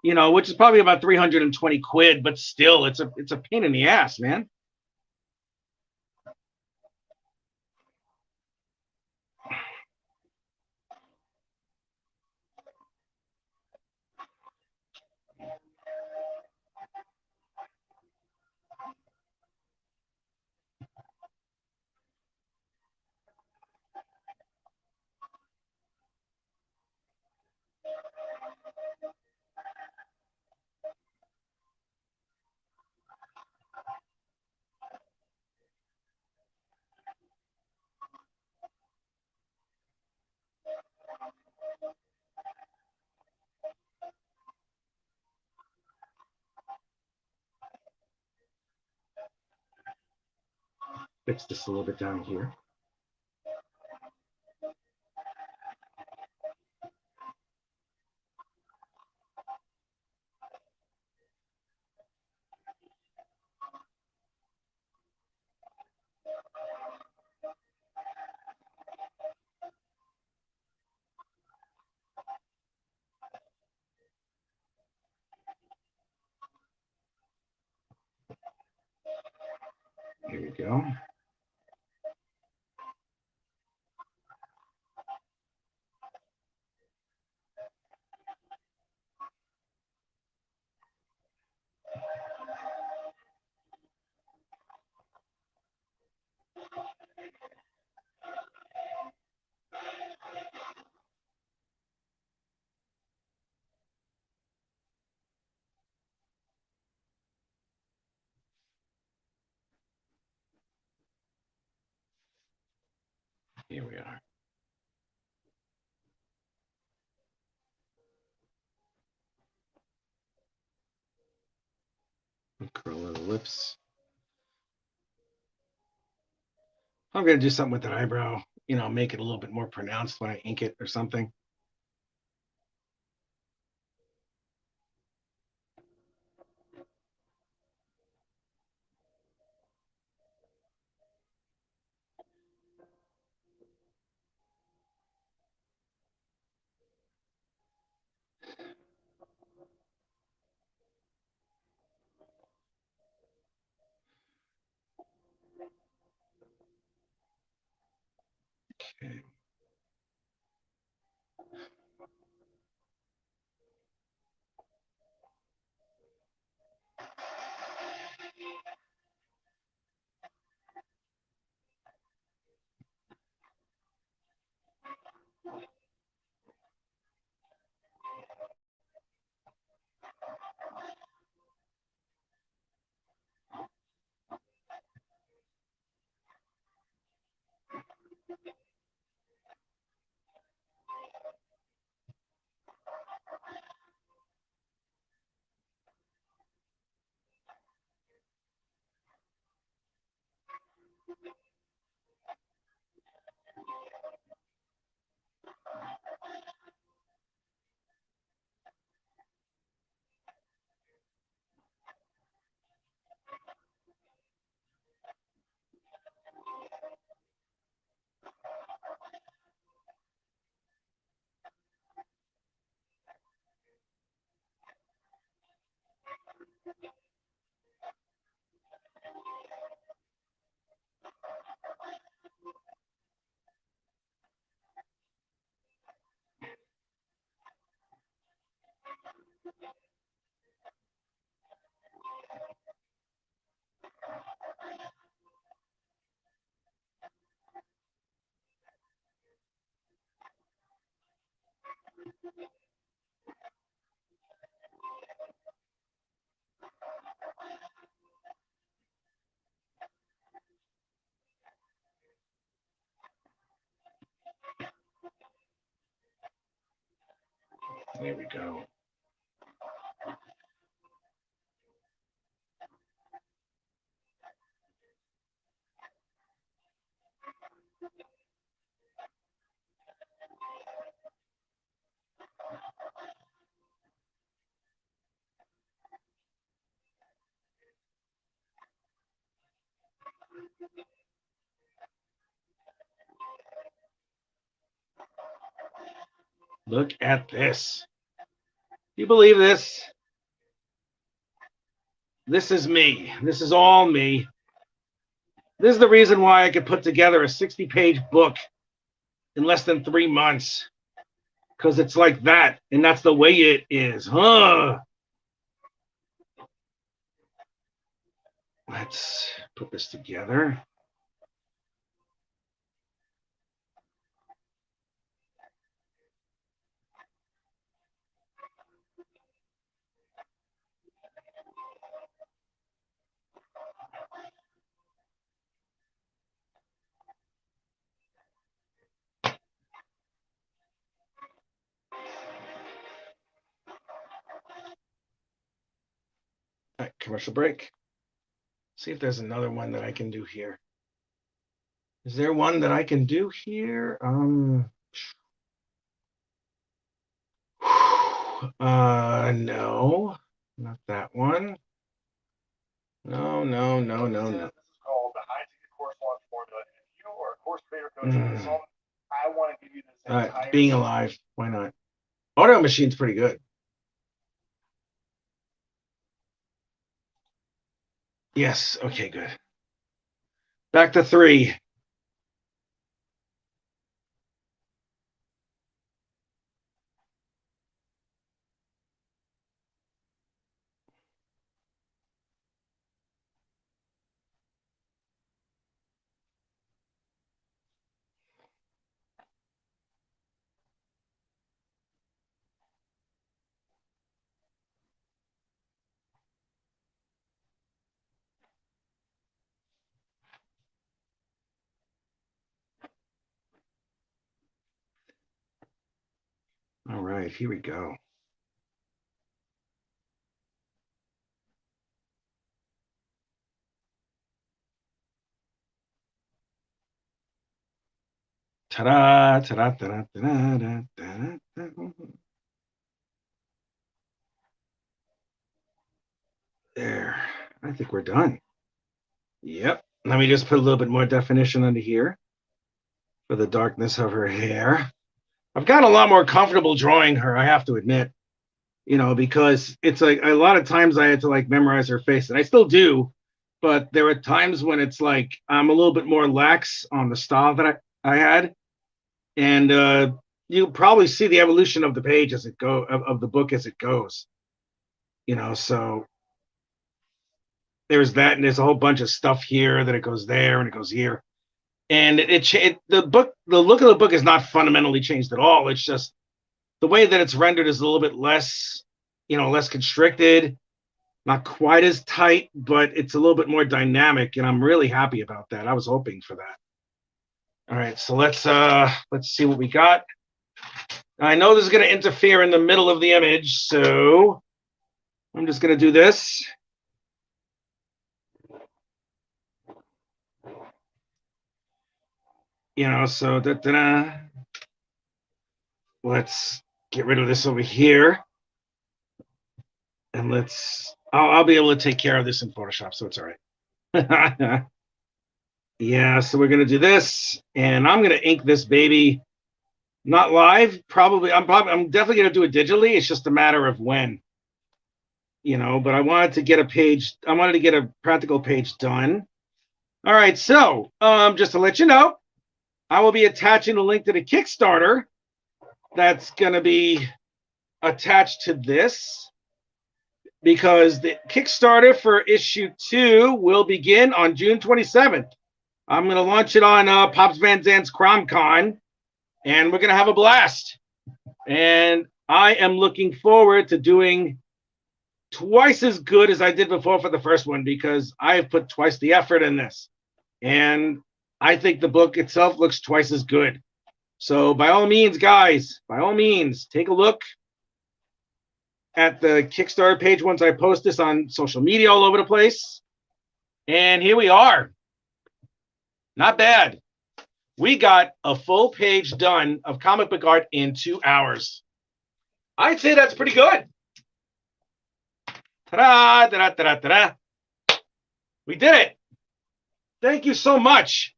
which is probably about 320 quid, but still it's a pain in the ass, man. Fix this a little bit down here. There you go. Here we are. Curl the lips. I'm going to do something with that eyebrow, make it a little bit more pronounced when I ink it or something. Okay. There we go. Look at this. Do you believe this? This is me. This is all me. This is the reason why I could put together a 60-page book in less than 3 months. Because it's like that, and that's the way it is. Huh? Let's put this together. All right, commercial break. See if there's another one that I can do here. Is there one that I can do here? No, not that one. No. This is called the high ticket course launch formula. And if you are a course creator, coach, or consultant, I want to give you this entire Being alive. Why not? Auto Machine's pretty good. Yes. Okay, good. Back to 3. All right, here we go. Ta-da, ta-da, ta-da, ta-da, ta-da, ta-da. There. I think we're done. Yep. Let me just put a little bit more definition under here for the darkness of her hair. I've gotten a lot more comfortable drawing her, I have to admit, because it's like a lot of times I had to like memorize her face, and I still do, but there are times when it's like I'm a little bit more lax on the style that I had. And you probably see the evolution of the page as it go of the book as it goes. So there's that, and there's a whole bunch of stuff here that it goes there and it goes here. And the look of the book is not fundamentally changed at all. It's just the way that it's rendered is a little bit less, less constricted, not quite as tight, but it's a little bit more dynamic, and I'm really happy about that. I was hoping for that. All right, so let's see what we got. I know this is going to interfere in the middle of the image, so I'm just going to do this. So let's get rid of this over here, and I'll be able to take care of this in Photoshop, so it's all right. Yeah, so we're gonna do this, and I'm gonna ink this baby, not live. I'm definitely gonna do it digitally. It's just a matter of when, But I wanted to get a practical page done. All right, so just to let you know, I will be attaching a link to the Kickstarter that's going to be attached to this, because the Kickstarter for issue 2 will begin on June 27th. I'm going to launch it on Pops Van Zandt's CromCon, and we're going to have a blast. And I am looking forward to doing twice as good as I did before for the first one, because I have put twice the effort in this. And I think the book itself looks twice as good. So by all means, guys, take a look at the Kickstarter page once I post this on social media all over the place. And here we are. Not bad. We got a full page done of comic book art in 2 hours. I'd say that's pretty good. Ta-da, ta-da, ta-da, ta-da. We did it. Thank you so much.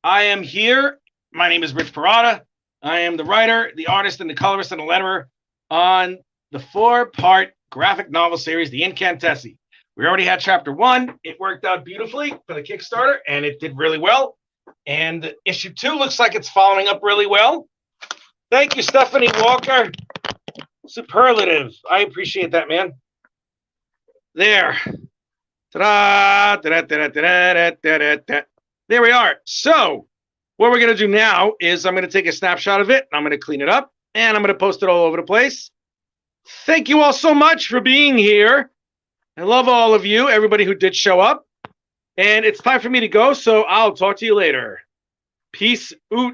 I am here. My name is Rich Parada. I am the writer, the artist, and the colorist and the letterer on the 4-part graphic novel series, The Incantesse. We already had chapter 1. It worked out beautifully for the Kickstarter, and it did really well. And issue 2 looks like it's following up really well. Thank you, Stephanie Walker. Superlative. I appreciate that, man. There. Ta-da! Da-da-da-da-da-da-da-da. There we are. So what we're going to do now is I'm going to take a snapshot of it, and I'm going to clean it up, and I'm going to post it all over the place. Thank you all so much for being here. I love all of you, everybody who did show up. And it's time for me to go, so I'll talk to you later. Peace out.